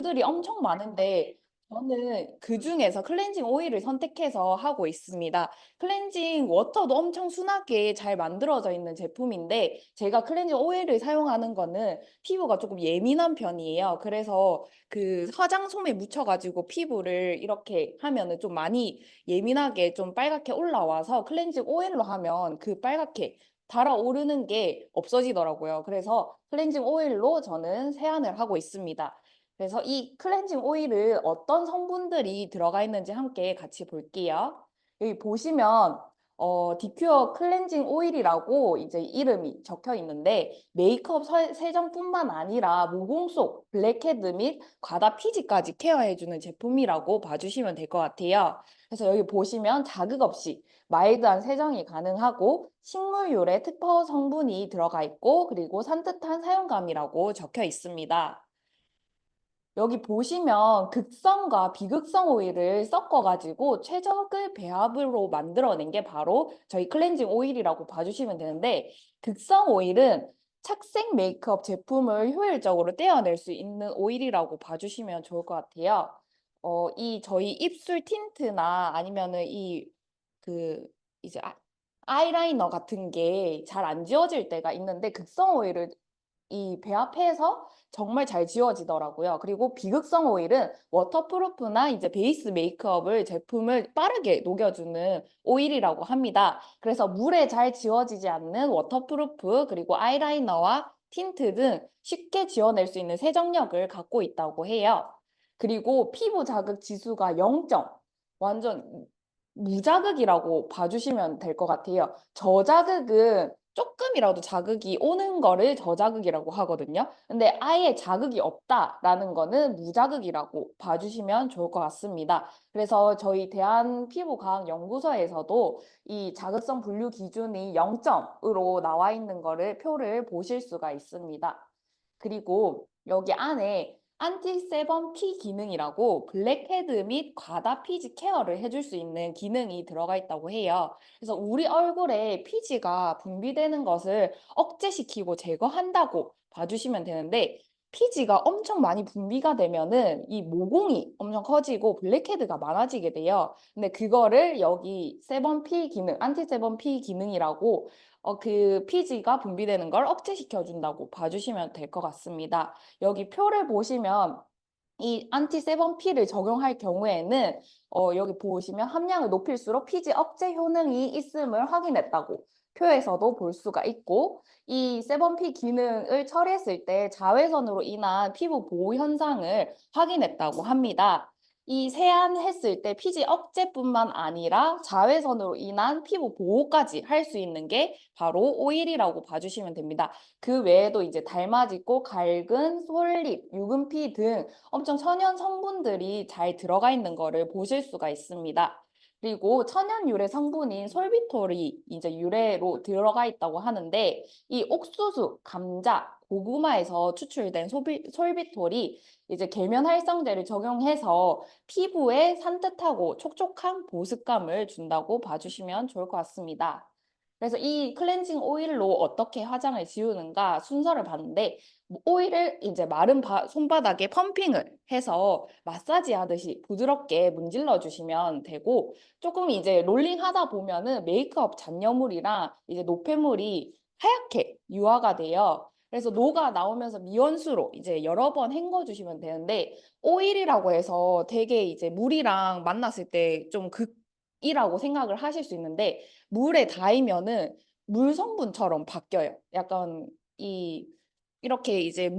종류들이 엄청 많은데 저는 그중에서 클렌징 오일을 선택해서 하고 있습니다. 클렌징 워터도 엄청 순하게 잘 만들어져 있는 제품인데 제가 클렌징 오일을 사용하는 거는 피부가 조금 예민한 편이에요. 그래서 그 화장솜에 묻혀가지고 피부를 이렇게 하면은 좀 많이 예민하게 좀 빨갛게 올라와서 클렌징 오일로 하면 그 빨갛게 달아오르는 게 없어지더라고요. 그래서 클렌징 오일로 저는 세안을 하고 있습니다. 그래서 이 클렌징 오일을 어떤 성분들이 들어가 있는지 함께 같이 볼게요. 여기 보시면 디큐어 클렌징 오일이라고 이제 이름이 적혀 있는데 메이크업 세정뿐만 아니라 모공 속 블랙헤드 및 과다 피지까지 케어해주는 제품이라고 봐주시면 될 것 같아요. 그래서 여기 보시면 자극 없이 마일드한 세정이 가능하고 식물유래 특허 성분이 들어가 있고 그리고 산뜻한 사용감이라고 적혀 있습니다. 여기 보시면 극성과 비극성 오일을 섞어가지고 최적의 배합으로 만들어낸 게 바로 저희 클렌징 오일이라고 봐주시면 되는데 극성 오일은 착색 메이크업 제품을 효율적으로 떼어낼 수 있는 오일이라고 봐주시면 좋을 것 같아요. 이 저희 입술 틴트나 아니면은 그 이제 아이라이너 같은 게 잘 안 지워질 때가 있는데 극성 오일을 이 배합해서 정말 잘 지워지더라고요. 그리고 비극성 오일은 워터프루프나 이제 베이스 메이크업을 제품을 빠르게 녹여주는 오일이라고 합니다. 그래서 물에 잘 지워지지 않는 워터프루프 그리고 아이라이너와 틴트 등 쉽게 지워낼 수 있는 세정력을 갖고 있다고 해요. 그리고 피부 자극 지수가 0점, 완전 무자극이라고 봐주시면 될 것 같아요. 저자극은 조금이라도 자극이 오는 거를 저자극이라고 하거든요. 근데 아예 자극이 없다라는 거는 무자극이라고 봐주시면 좋을 것 같습니다. 그래서 저희 대한피부과학연구소에서도 이 자극성 분류 기준이 0점으로 나와 있는 거를 표를 보실 수가 있습니다. 그리고 여기 안에 안티세범 P 기능이라고 블랙헤드 및 과다 피지 케어를 해줄 수 있는 기능이 들어가 있다고 해요. 그래서 우리 얼굴에 피지가 분비되는 것을 억제시키고 제거한다고 봐주시면 되는데 피지가 엄청 많이 분비가 되면은 이 모공이 엄청 커지고 블랙헤드가 많아지게 돼요. 근데 그거를 여기 세범 P 기능, 안티세범 P 기능이라고 그 피지가 분비되는 걸 억제시켜 준다고 봐주시면 될 것 같습니다. 여기 표를 보시면 이 안티세범피를 적용할 경우에는 여기 보시면 함량을 높일수록 피지 억제 효능이 있음을 확인했다고 표에서도 볼 수가 있고 이 세범피 기능을 처리했을 때 자외선으로 인한 피부 보호 현상을 확인했다고 합니다. 이 세안했을 때 피지 억제뿐만 아니라 자외선으로 인한 피부 보호까지 할 수 있는 게 바로 오일이라고 봐주시면 됩니다. 그 외에도 이제 달맞이고 갈근, 솔잎, 유근피 등 엄청 천연 성분들이 잘 들어가 있는 거를 보실 수가 있습니다. 그리고 천연 유래 성분인 솔비톨이 이제 유래로 들어가 있다고 하는데 이 옥수수, 감자, 고구마에서 추출된 솔비톨이 이제 계면 활성제를 적용해서 피부에 산뜻하고 촉촉한 보습감을 준다고 봐주시면 좋을 것 같습니다. 그래서 이 클렌징 오일로 어떻게 화장을 지우는가 순서를 봤는데 오일을 이제 마른 손바닥에 펌핑을 해서 마사지 하듯이 부드럽게 문질러 주시면 되고 조금 이제 롤링 하다 보면은 메이크업 잔여물이랑 이제 노폐물이 하얗게 유화가 돼요. 그래서 녹아 나오면서 미온수로 이제 여러 번 헹궈 주시면 되는데 오일이라고 해서 되게 이제 물이랑 만났을 때 좀 극이라고 생각을 하실 수 있는데 물에 닿으면은 물 성분처럼 바뀌어요. 약간 이 이렇게 이제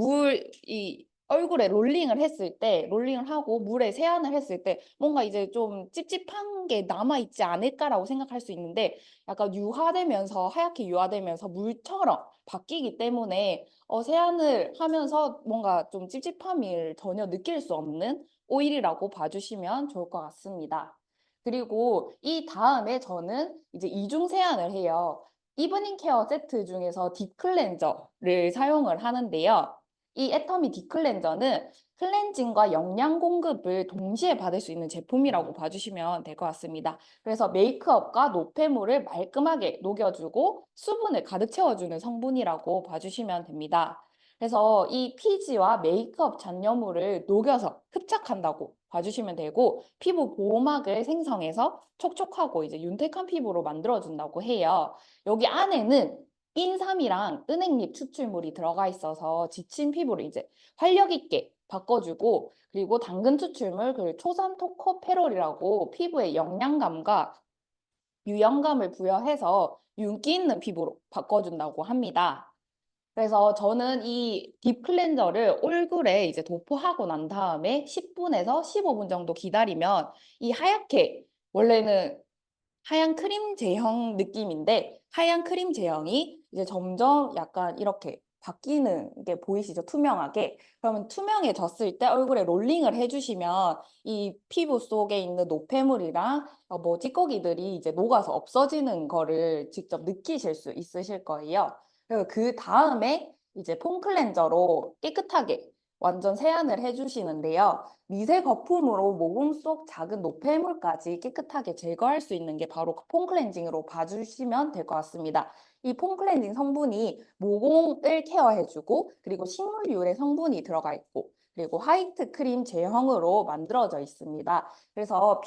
이 얼굴에 롤링을 했을 때, 롤링을 하고 물에 세안을 했을 때 뭔가 이제 좀 찝찝한 게 남아있지 않을까라고 생각할 수 있는데 약간 유화되면서, 하얗게 유화되면서 물처럼 바뀌기 때문에 세안을 하면서 뭔가 좀 찝찝함을 전혀 느낄 수 없는 오일이라고 봐주시면 좋을 것 같습니다. 그리고 이 다음에 저는 이제 이중 세안을 해요. 이브닝 케어 세트 중에서 딥클렌저를 사용을 하는데요. 이 애터미 딥클렌저는 클렌징과 영양 공급을 동시에 받을 수 있는 제품이라고 봐주시면 될 것 같습니다. 그래서 메이크업과 노폐물을 말끔하게 녹여주고 수분을 가득 채워주는 성분이라고 봐주시면 됩니다. 그래서 이 피지와 메이크업 잔여물을 녹여서 흡착한다고 봐주시면 되고 피부 보호막을 생성해서 촉촉하고 이제 윤택한 피부로 만들어준다고 해요. 여기 안에는 인삼이랑 은행잎 추출물이 들어가 있어서 지친 피부를 이제 활력 있게 바꿔주고 그리고 당근 추출물, 그 초산 토코페롤이라고 피부의 영양감과 유연감을 부여해서 윤기 있는 피부로 바꿔준다고 합니다. 그래서 저는 이 딥 클렌저를 얼굴에 이제 도포하고 난 다음에 10분에서 15분 정도 기다리면 이 하얗게 원래는 하얀 크림 제형 느낌인데 하얀 크림 제형이 이제 점점 약간 이렇게 바뀌는 게 보이시죠? 투명하게. 그러면 투명해졌을 때 얼굴에 롤링을 해주시면 이 피부 속에 있는 노폐물이랑 뭐 찌꺼기들이 이제 녹아서 없어지는 거를 직접 느끼실 수 있으실 거예요. 그리고 그 다음에 이제 폼 클렌저로 깨끗하게 완전 세안을 해주시는데요. 미세 거품으로 모공 속 작은 노폐물까지 깨끗하게 제거할 수 있는 게 바로 폼 클렌징으로 봐주시면 될 것 같습니다. 이 폼 클렌징 성분이 모공을 케어해주고 그리고 식물유래 성분이 들어가 있고 그리고 화이트 크림 제형으로 만들어져 있습니다. 그래서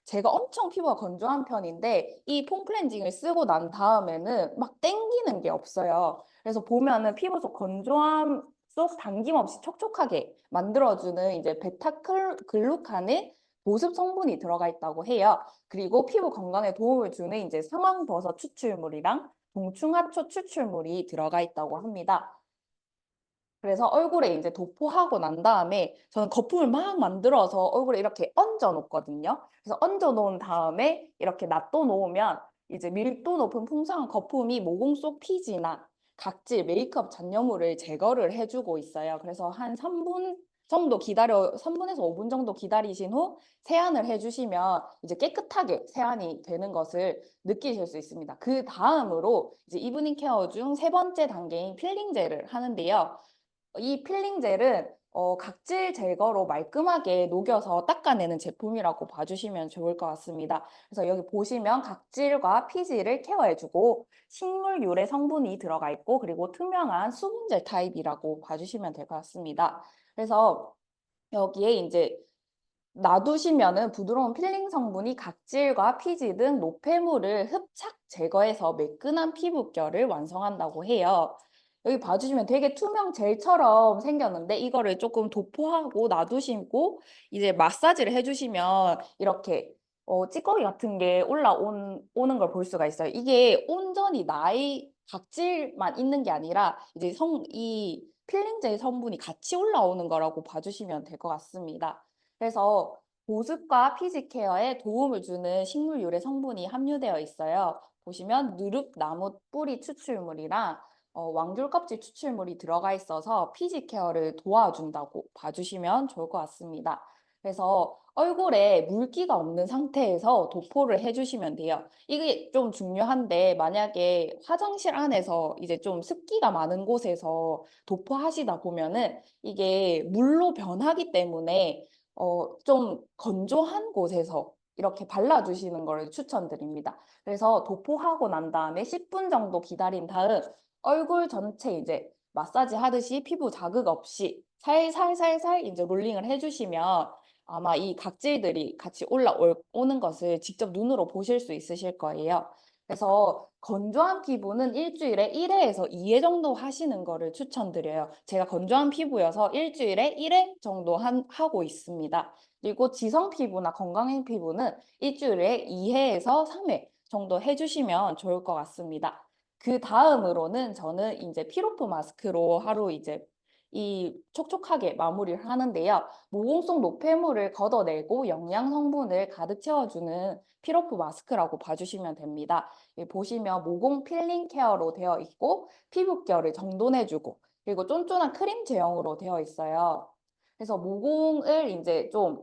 제가 엄청 피부가 건조한 편인데 이 폼 클렌징을 쓰고 난 다음에는 막 땡기는 게 없어요. 그래서 보면은 피부 속 건조함 쏙 당김없이 촉촉하게 만들어주는 이제 베타글루칸의 보습 성분이 들어가 있다고 해요. 그리고 피부 건강에 도움을 주는 이제 상황버섯 추출물이랑 동충하초 추출물이 들어가 있다고 합니다. 그래서 얼굴에 이제 도포하고 난 다음에 저는 거품을 막 만들어서 얼굴에 이렇게 얹어 놓거든요. 그래서 얹어 놓은 다음에 이렇게 놔둬 놓으면 이제 밀도 높은 풍성한 거품이 모공 속 피지나 각질, 메이크업 잔여물을 제거를 해주고 있어요. 그래서 한 3분 정도 3분에서 5분 정도 기다리신 후 세안을 해주시면 이제 깨끗하게 세안이 되는 것을 느끼실 수 있습니다. 그 다음으로 이제 이브닝 케어 중 세 번째 단계인 필링 젤을 하는데요. 이 필링 젤은 각질 제거로 말끔하게 녹여서 닦아내는 제품이라고 봐주시면 좋을 것 같습니다. 그래서 여기 보시면 각질과 피지를 케어해주고 식물 유래 성분이 들어가 있고 그리고 투명한 수분젤 타입이라고 봐주시면 될 것 같습니다. 그래서 여기에 이제 놔두시면은 부드러운 필링 성분이 각질과 피지 등 노폐물을 흡착 제거해서 매끈한 피부결을 완성한다고 해요. 여기 봐주시면 되게 투명 젤처럼 생겼는데 이거를 조금 도포하고 놔두시고 이제 마사지를 해주시면 이렇게 찌꺼기 같은 게 오는 걸 볼 수가 있어요. 이게 온전히 나의 각질만 있는 게 아니라 이제 이 필링 젤 성분이 같이 올라오는 거라고 봐주시면 될 것 같습니다. 그래서 보습과 피지 케어에 도움을 주는 식물 유래 성분이 함유되어 있어요. 보시면 누룩나무 뿌리 추출물이랑 왕귤 껍질 추출물이 들어가 있어서 피지 케어를 도와준다고 봐주시면 좋을 것 같습니다. 그래서 얼굴에 물기가 없는 상태에서 도포를 해주시면 돼요. 이게 좀 중요한데 만약에 화장실 안에서 이제 좀 습기가 많은 곳에서 도포하시다 보면은 이게 물로 변하기 때문에 좀 건조한 곳에서 이렇게 발라주시는 걸 추천드립니다. 그래서 도포하고 난 다음에 10분 정도 기다린 다음 얼굴 전체 이제 마사지 하듯이 피부 자극 없이 살살살살 이제 롤링을 해주시면 아마 이 각질들이 같이 올라오는 것을 직접 눈으로 보실 수 있으실 거예요. 그래서 건조한 피부는 일주일에 1회에서 2회 정도 하시는 거를 추천드려요. 제가 건조한 피부여서 일주일에 1회 정도 하고 있습니다. 그리고 지성 피부나 건강한 피부는 일주일에 2회에서 3회 정도 해주시면 좋을 것 같습니다. 그 다음으로는 저는 이제 피로프 마스크로 하루 이제 이 촉촉하게 마무리를 하는데요. 모공 속 노폐물을 걷어내고 영양 성분을 가득 채워주는 피로프 마스크라고 봐주시면 됩니다. 여기 보시면 모공 필링 케어로 되어 있고 피부결을 정돈해주고 그리고 쫀쫀한 크림 제형으로 되어 있어요. 그래서 모공을 이제 좀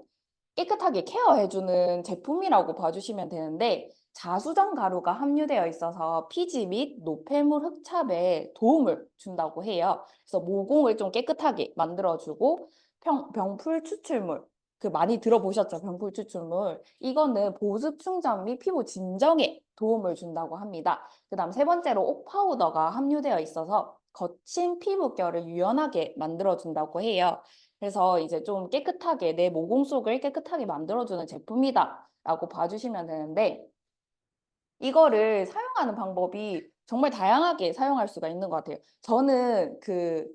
깨끗하게 케어해주는 제품이라고 봐주시면 되는데 자수정 가루가 함유되어 있어서 피지 및 노폐물 흡착에 도움을 준다고 해요. 그래서 모공을 좀 깨끗하게 만들어주고 병풀 추출물 그 많이 들어보셨죠? 병풀 추출물. 이거는 보습 충전 및 피부 진정에 도움을 준다고 합니다. 그다음 세 번째로 옥 파우더가 함유되어 있어서 거친 피부결을 유연하게 만들어준다고 해요. 그래서 이제 좀 깨끗하게 내 모공 속을 깨끗하게 만들어주는 제품이다 라고 봐주시면 되는데 이거를 사용하는 방법이 정말 다양하게 사용할 수가 있는 것 같아요. 저는 그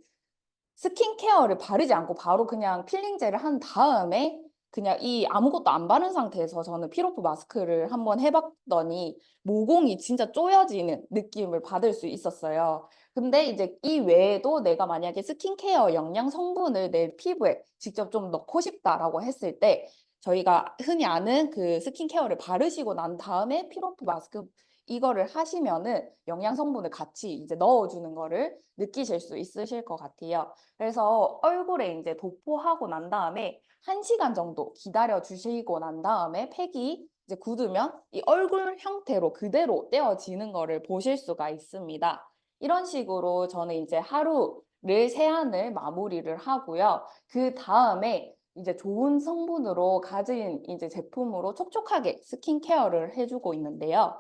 스킨케어를 바르지 않고 바로 그냥 필링젤을 한 다음에 그냥 이 아무것도 안 바른 상태에서 저는 피로프 마스크를 한번 해봤더니 모공이 진짜 쪼여지는 느낌을 받을 수 있었어요. 근데 이제 이 외에도 내가 만약에 스킨케어 영양 성분을 내 피부에 직접 좀 넣고 싶다라고 했을 때 저희가 흔히 아는 그 스킨케어를 바르시고 난 다음에 피로프 마스크 이거를 하시면은 영양 성분을 같이 이제 넣어주는 거를 느끼실 수 있으실 것 같아요. 그래서 얼굴에 이제 도포하고 난 다음에 1시간 정도 기다려 주시고 난 다음에 팩이 이제 굳으면 이 얼굴 형태로 그대로 떼어지는 거를 보실 수가 있습니다. 이런 식으로 저는 이제 하루를 세안을 마무리를 하고요. 그 다음에 이제 좋은 성분으로 가진 이제 제품으로 촉촉하게 스킨케어를 해주고 있는데요.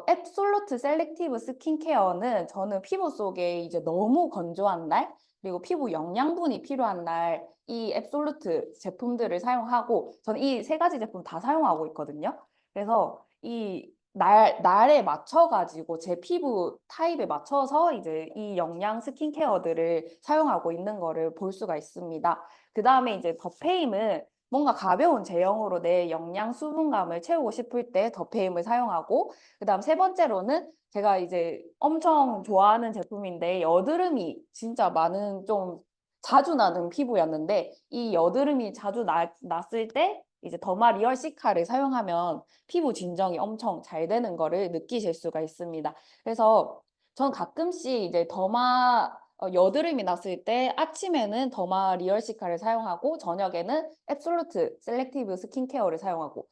앱솔루트 셀렉티브 스킨케어는 저는 피부 속에 이제 너무 건조한 날 그리고 피부 영양분이 필요한 날 이 앱솔루트 제품들을 사용하고 저는 이 세 가지 제품 다 사용하고 있거든요. 그래서 이 날에 맞춰가지고 제 피부 타입에 맞춰서 이제 이 영양 스킨케어들을 사용하고 있는 거를 볼 수가 있습니다. 그 다음에 이제 더페임은 뭔가 가벼운 제형으로 내 영양 수분감을 채우고 싶을 때 더페임을 사용하고 그다음 세 번째로는 제가 이제 엄청 좋아하는 제품인데 여드름이 진짜 많은 좀 자주 나는 피부였는데 이 여드름이 자주 났을 때 이제 더마 리얼 시카를 사용하면 피부 진정이 엄청 잘 되는 거를 느끼실 수가 있습니다. 그래서 전 가끔씩 이제 여드름이 났을 때 아침에는 더마 리얼 시카를 사용하고 저녁에는 앱솔루트 셀렉티브 스킨케어를 사용하고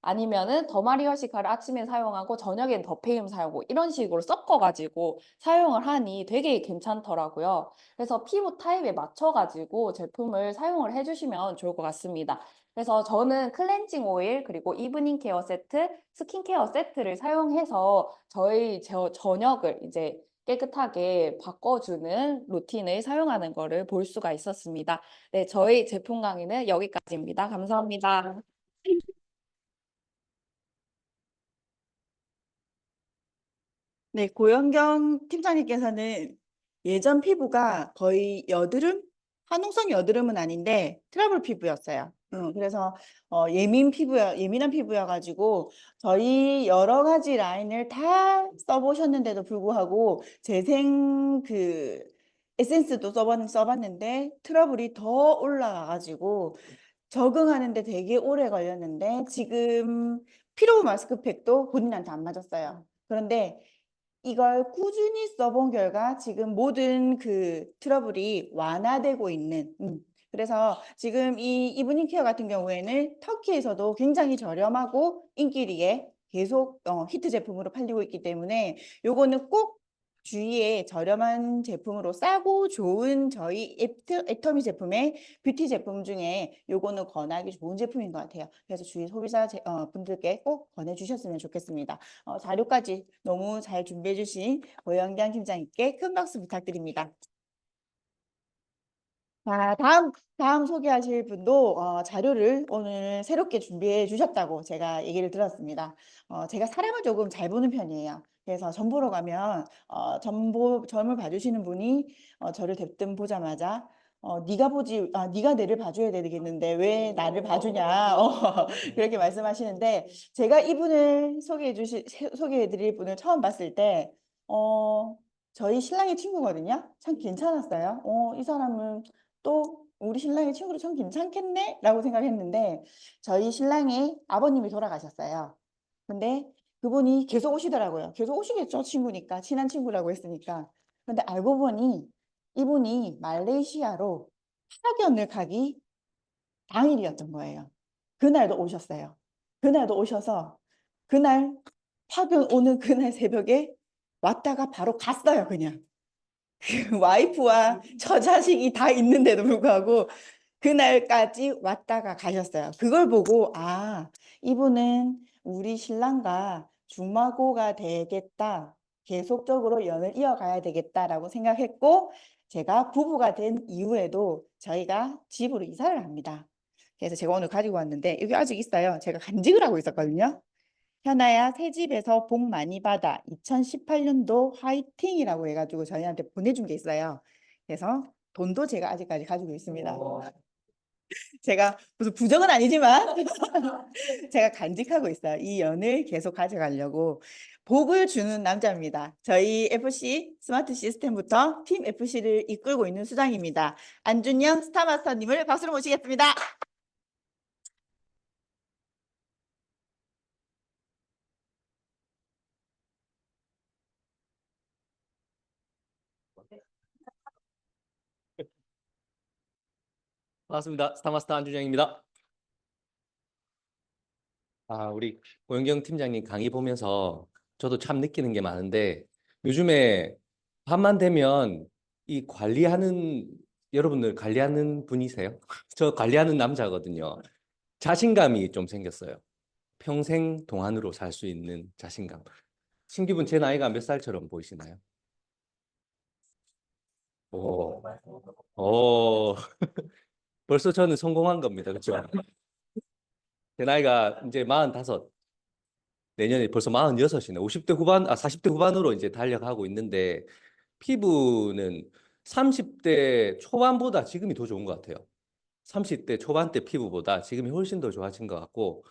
아니면은 더마리얼 시카를 아침에 사용하고 저녁엔 더페임 사용하고 이런 식으로 섞어가지고 사용을 하니 되게 괜찮더라고요. 그래서 피부 타입에 맞춰가지고 제품을 사용을 해주시면 좋을 것 같습니다. 그래서 저는 클렌징 오일 그리고 이브닝 케어 세트, 스킨케어 세트를 사용해서 저녁을 이제 깨끗하게 바꿔주는 루틴을 사용하는 거를 볼 수가 있었습니다. 네, 저희 제품 강의는 여기까지입니다. 감사합니다. 네, 고영경 팀장님께서는 예전 피부가 거의 여드름? 화농성 여드름은 아닌데 트러블 피부였어요. 그래서 예민한 피부여가지고 저희 여러 가지 라인을 다 써보셨는데도 불구하고 재생 그 에센스도 써봤는데 트러블이 더 올라가가지고 적응하는데 되게 오래 걸렸는데 지금 피로 마스크팩도 본인한테 안 맞았어요. 그런데 이걸 꾸준히 써본 결과 지금 모든 그 트러블이 완화되고 있는 그래서 지금 이 이브닝 케어 같은 경우에는 터키에서도 굉장히 저렴하고 인기리에 계속 히트 제품으로 팔리고 있기 때문에 요거는 꼭 주위에 저렴한 제품으로 싸고 좋은 저희 애터미 제품의 뷰티 제품 중에 요거는 권하기 좋은 제품인 것 같아요. 그래서 주위 소비자 분들께 꼭 권해주셨으면 좋겠습니다. 자료까지 너무 잘 준비해 주신 고영경 팀장님께 큰 박수 부탁드립니다. 자, 다음 소개하실 분도 자료를 오늘 새롭게 준비해 주셨다고 제가 얘기를 들었습니다. 제가 사람을 조금 잘 보는 편이에요. 그래서 점 보러 가면 점을 봐주시는 분이 저를 대뜸 보자마자 네가 내를 봐줘야 되겠는데 왜 나를 봐주냐 그렇게 말씀하시는데 제가 이분을 소개해 드릴 분을 처음 봤을 때 저희 신랑의 친구거든요. 참 괜찮았어요. 이 사람은 또 우리 신랑의 친구로 참 괜찮겠네? 라고 생각했는데 저희 신랑의 아버님이 돌아가셨어요. 근데 그분이 계속 오시더라고요. 계속 오시겠죠. 친구니까. 친한 친구라고 했으니까. 근데 알고 보니 이분이 말레이시아로 파견을 가기 당일이었던 거예요. 그날도 오셨어요. 그날도 오셔서 그날 파견 오는 그날 새벽에 왔다가 바로 갔어요. 그냥. 그 와이프와 처자식이 다 있는데도 불구하고 그날까지 왔다가 가셨어요. 그걸 보고 이분은 우리 신랑과 중마고가 되겠다. 계속적으로 연을 이어가야 되겠다라고 생각했고 제가 부부가 된 이후에도 저희가 집으로 이사를 합니다. 그래서 제가 오늘 가지고 왔는데 여기 아직 있어요. 제가 간직을 하고 있었거든요. 현아야 새 집에서 복 많이 받아 2018년도 화이팅이라고 해가지고 저희한테 보내준 게 있어요. 그래서 돈도 제가 아직까지 가지고 있습니다. 제가 무슨 부정은 아니지만 제가 간직하고 있어요. 이 연을 계속 가져가려고 복을 주는 남자입니다. 저희 FC 스마트 시스템부터 팀 FC를 이끌고 있는 수장입니다. 안준영 스타마스터님을 박수로 모시겠습니다. 반갑습니다. 스타마스터 안준영입니다. 우리 고영경 팀장님 강의 보면서 저도 참 느끼는 게 많은데 요즘에 밤만 되면 이 관리하는 여러분들 관리하는 분이세요? 저 관리하는 남자거든요. 자신감이 좀 생겼어요. 평생 동안으로 살 수 있는 자신감. 신기분 제 나이가 몇 살처럼 보이시나요? 오, 오, 벌써 저는 성공한 겁니다. 그렇죠? 제 나이가 이제 45, 내년에 벌써 46이네. 50대 후반, 40대 후반으로 이제 달려가고 있는데 피부는 30대 초반보다 지금이 더 좋은 것 같아요. 30대 초반 때 피부보다 지금이 훨씬 더 좋아진 것 같고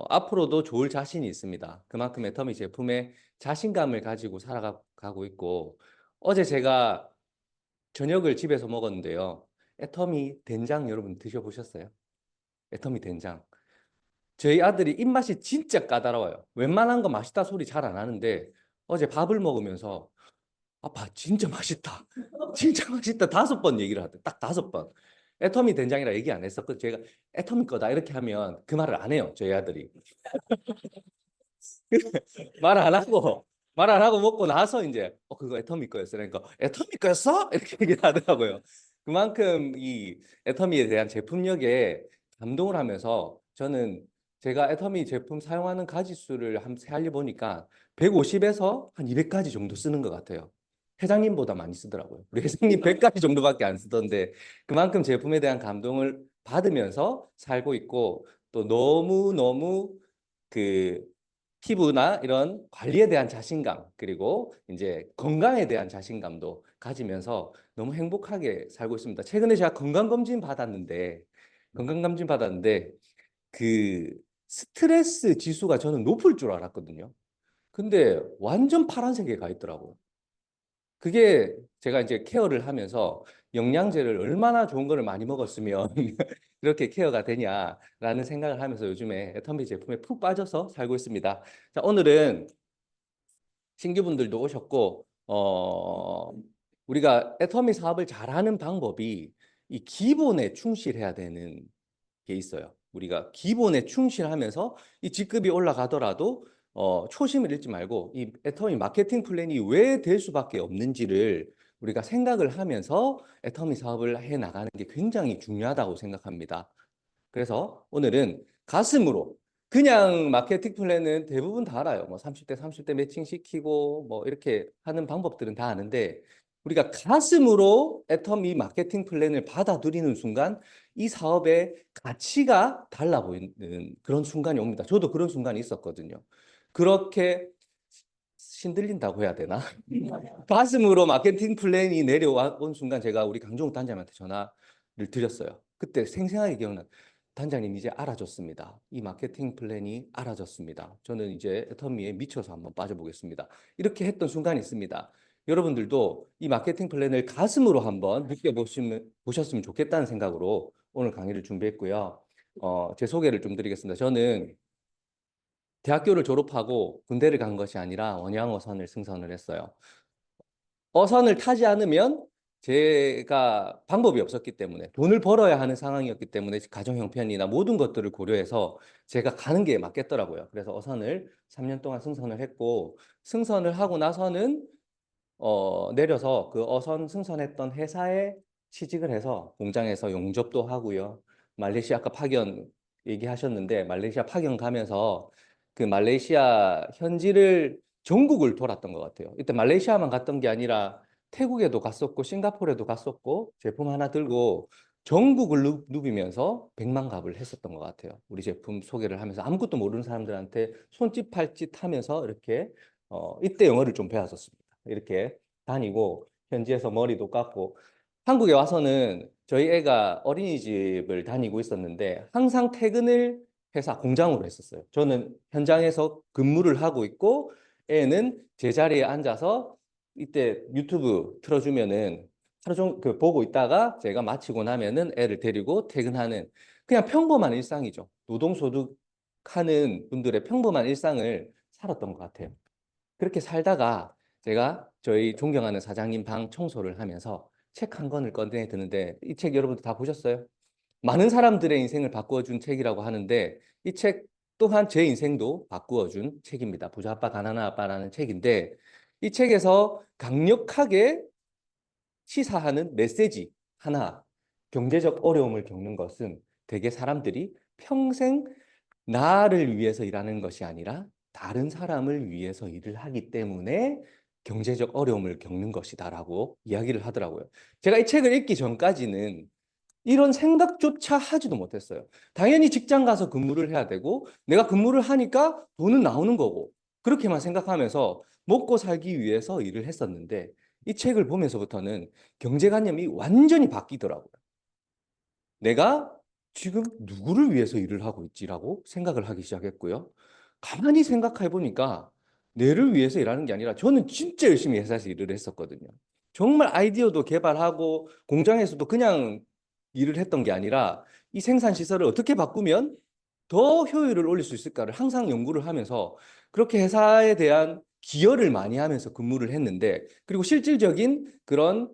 앞으로도 좋을 자신이 있습니다. 그만큼 애터미 제품에 자신감을 가지고 살아가고 있고 어제 제가 저녁을 집에서 먹었는데요. 애터미 된장 여러분 드셔보셨어요? 애터미 된장. 저희 아들이 입맛이 진짜 까다로워요. 웬만한 거 맛있다 소리 잘 안 하는데 어제 밥을 먹으면서 아빠 진짜 맛있다. 진짜 맛있다. 5번 얘기를 하대. 딱 5번. 애터미 된장이라 얘기 안 했었거든요. 제가 애터미 거다 이렇게 하면 그 말을 안 해요. 저희 아들이. 말 안 하고 말 안 하고 먹고 나서 이제 그거 애터미 거였어. 그러니까 애터미 거였어? 이렇게 얘기를 하더라고요. 그만큼 이 애터미에 대한 제품력에 감동을 하면서 저는 제가 애터미 제품 사용하는 가지수를 한번 세알려 보니까 150에서 한 200가지 정도 쓰는 것 같아요. 회장님보다 많이 쓰더라고요. 우리 회장님 100가지 정도밖에 안 쓰던데 그만큼 제품에 대한 감동을 받으면서 살고 있고 또 너무너무 그 피부나 이런 관리에 대한 자신감 그리고 이제 건강에 대한 자신감도 가지면서 너무 행복하게 살고 있습니다. 최근에 제가 건강검진 받았는데 그 스트레스 지수가 저는 높을 줄 알았거든요. 근데 완전 파란색에 가 있더라고요. 그게 제가 이제 케어를 하면서 영양제를 얼마나 좋은 거를 많이 먹었으면 그렇게 케어가 되냐라는 생각을 하면서 요즘에 애터미 제품에 푹 빠져서 살고 있습니다. 자, 오늘은 신규분들도 오셨고, 우리가 애터미 사업을 잘하는 방법이 이 기본에 충실해야 되는 게 있어요. 우리가 기본에 충실하면서 이 직급이 올라가더라도 초심을 잃지 말고 이 애터미 마케팅 플랜이 왜 될 수밖에 없는지를 우리가 생각을 하면서 애터미 사업을 해 나가는 게 굉장히 중요하다고 생각합니다. 그래서 오늘은 가슴으로 그냥 마케팅 플랜은 대부분 다 알아요. 뭐 30대 매칭 시키고 뭐 이렇게 하는 방법들은 다 아는데 우리가 가슴으로 애터미 마케팅 플랜을 받아들이는 순간 이 사업의 가치가 달라 보이는 그런 순간이 옵니다. 저도 그런 순간이 있었거든요. 그렇게 신들린다고 해야 되나? 가슴으로 마케팅 플랜이 내려온 순간 제가 우리 강종욱 단장님한테 전화를 드렸어요. 그때 생생하게 기억나. 단장님 이제 알아줬습니다. 이 마케팅 플랜이 알아졌습니다. 저는 이제 애터미에 미쳐서 한번 빠져보겠습니다. 이렇게 했던 순간이 있습니다. 여러분들도 이 마케팅 플랜을 가슴으로 한번 보셨으면 좋겠다는 생각으로 오늘 강의를 준비했고요. 제 소개를 좀 드리겠습니다. 저는 대학교를 졸업하고 군대를 간 것이 아니라 원양어선을 승선을 했어요. 어선을 타지 않으면 제가 방법이 없었기 때문에 돈을 벌어야 하는 상황이었기 때문에 가정 형편이나 모든 것들을 고려해서 제가 가는 게 맞겠더라고요. 그래서 어선을 3년 동안 승선을 했고 승선을 하고 나서는 내려서 그 어선 승선했던 회사에 취직을 해서 공장에서 용접도 하고요. 말레이시아 아까 파견 얘기하셨는데 말레이시아 파견 가면서 그 말레이시아 현지를 전국을 돌았던 것 같아요. 이때 말레이시아만 갔던 게 아니라 태국에도 갔었고 싱가포르에도 갔었고 제품 하나 들고 전국을 누비면서 백만갑을 했었던 것 같아요. 우리 제품 소개를 하면서 아무것도 모르는 사람들한테 손짓 팔짓 하면서 이렇게 이때 영어를 좀 배웠었습니다. 이렇게 다니고 현지에서 머리도 깎고 한국에 와서는 저희 애가 어린이집을 다니고 있었는데 항상 퇴근을 회사 공장으로 했었어요. 저는 현장에서 근무를 하고 있고 애는 제자리에 앉아서 이때 유튜브 틀어주면은 하루 종일 그 보고 있다가 제가 마치고 나면은 애를 데리고 퇴근하는 그냥 평범한 일상이죠. 노동소득 하는 분들의 평범한 일상을 살았던 것 같아요. 그렇게 살다가 제가 저희 존경하는 사장님 방 청소를 하면서 책 한 권을 꺼내 드는데 이 책 여러분들 다 보셨어요? 많은 사람들의 인생을 바꾸어준 책이라고 하는데 이 책 또한 제 인생도 바꾸어준 책입니다. 부자 아빠 가난한 아빠라는 책인데 이 책에서 강력하게 시사하는 메시지 하나, 경제적 어려움을 겪는 것은 대개 사람들이 평생 나를 위해서 일하는 것이 아니라 다른 사람을 위해서 일을 하기 때문에 경제적 어려움을 겪는 것이다라고 이야기를 하더라고요. 제가 이 책을 읽기 전까지는 이런 생각조차 하지도 못했어요. 당연히 직장 가서 근무를 해야 되고 내가 근무를 하니까 돈은 나오는 거고 그렇게만 생각하면서 먹고 살기 위해서 일을 했었는데 이 책을 보면서부터는 경제관념이 완전히 바뀌더라고요. 내가 지금 누구를 위해서 일을 하고 있지라고 생각을 하기 시작했고요. 가만히 생각해 보니까 내를 위해서 일하는 게 아니라 저는 진짜 열심히 회사에서 일을 했었거든요. 정말 아이디어도 개발하고 공장에서도 그냥 일을 했던 게 아니라 이 생산 시설을 어떻게 바꾸면 더 효율을 올릴 수 있을까를 항상 연구를 하면서 그렇게 회사에 대한 기여를 많이 하면서 근무를 했는데 그리고 실질적인 그런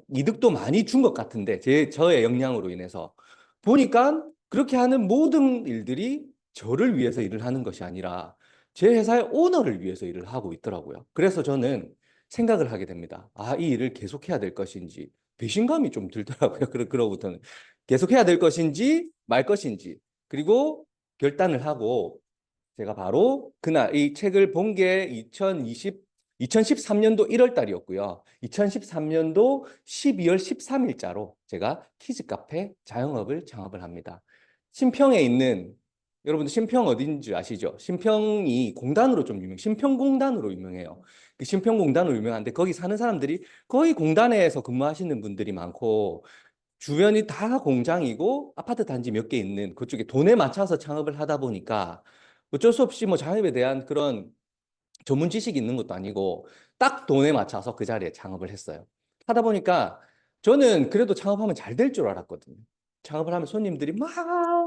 이득도 많이 준 것 같은데 저의 역량으로 인해서 보니까 그렇게 하는 모든 일들이 저를 위해서 일을 하는 것이 아니라 제 회사의 오너를 위해서 일을 하고 있더라고요. 그래서 저는 생각을 하게 됩니다. 아, 이 일을 계속해야 될 것인지 배신감이 좀 들더라고요. 그러고부터는 계속해야 될 것인지 말 것인지 그리고 결단을 하고 제가 바로 그날 이 책을 본 게 2013년도 1월 달이었고요. 2013년도 12월 13일자로 제가 키즈 카페 자영업을 창업을 합니다. 신평에 있는 여러분들 신평 어딘지 아시죠? 신평이 공단으로 좀 신평공단으로 유명해요. 그 신평공단으로 유명한데 거기 사는 사람들이 거의 공단에서 근무하시는 분들이 많고 주변이 다 공장이고 아파트 단지 몇 개 있는 그쪽에 돈에 맞춰서 창업을 하다 보니까 어쩔 수 없이 뭐 창업에 대한 그런 전문 지식이 있는 것도 아니고 딱 돈에 맞춰서 그 자리에 창업을 했어요. 하다 보니까 저는 그래도 창업하면 잘 될 줄 알았거든요. 창업을 하면 손님들이 막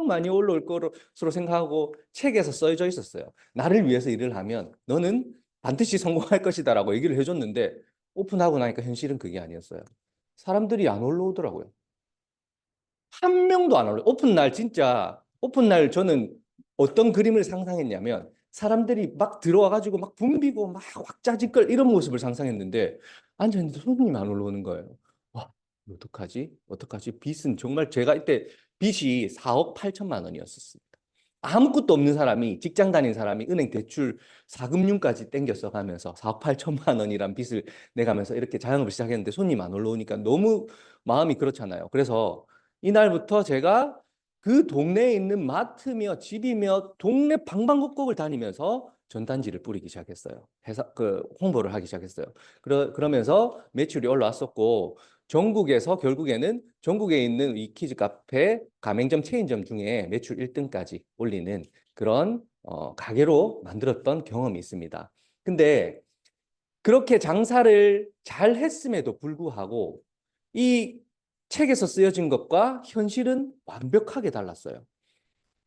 많이 올라올 것으로 생각하고 책에서 써져 있었어요. 나를 위해서 일을 하면 너는 반드시 성공할 것이다라고 얘기를 해줬는데 오픈하고 나니까 현실은 그게 아니었어요. 사람들이 안 올라오더라고요. 한 명도 안 올라요. 오픈 날 진짜 오픈 날 저는 어떤 그림을 상상했냐면 사람들이 막 들어와가지고 막 붐비고 막 왁자지껄 이런 모습을 상상했는데 앉아있는데 손님이 안 올라오는 거예요. 와, 어떡하지? 어떡하지? 빚은 정말 제가 이때 빚이 4억 8천만 원이었습니다. 아무것도 없는 사람이 직장 다닌 사람이 은행 대출 4금융까지 땡겼어 가면서 4억 8천만 원이란 빚을 내가면서 이렇게 자영업을 시작했는데 손님 안 올라오니까 너무 마음이 그렇잖아요. 그래서 이날부터 제가 그 동네에 있는 마트며 집이며 동네 방방곡곡을 다니면서 전단지를 뿌리기 시작했어요. 회사 그 홍보를 하기 시작했어요. 그러면서 매출이 올라왔었고 전국에서 결국에는 전국에 있는 이 키즈 카페 가맹점 체인점 중에 매출 1등까지 올리는 그런 가게로 만들었던 경험이 있습니다. 근데 그렇게 장사를 잘 했음에도 불구하고 이 책에서 쓰여진 것과 현실은 완벽하게 달랐어요.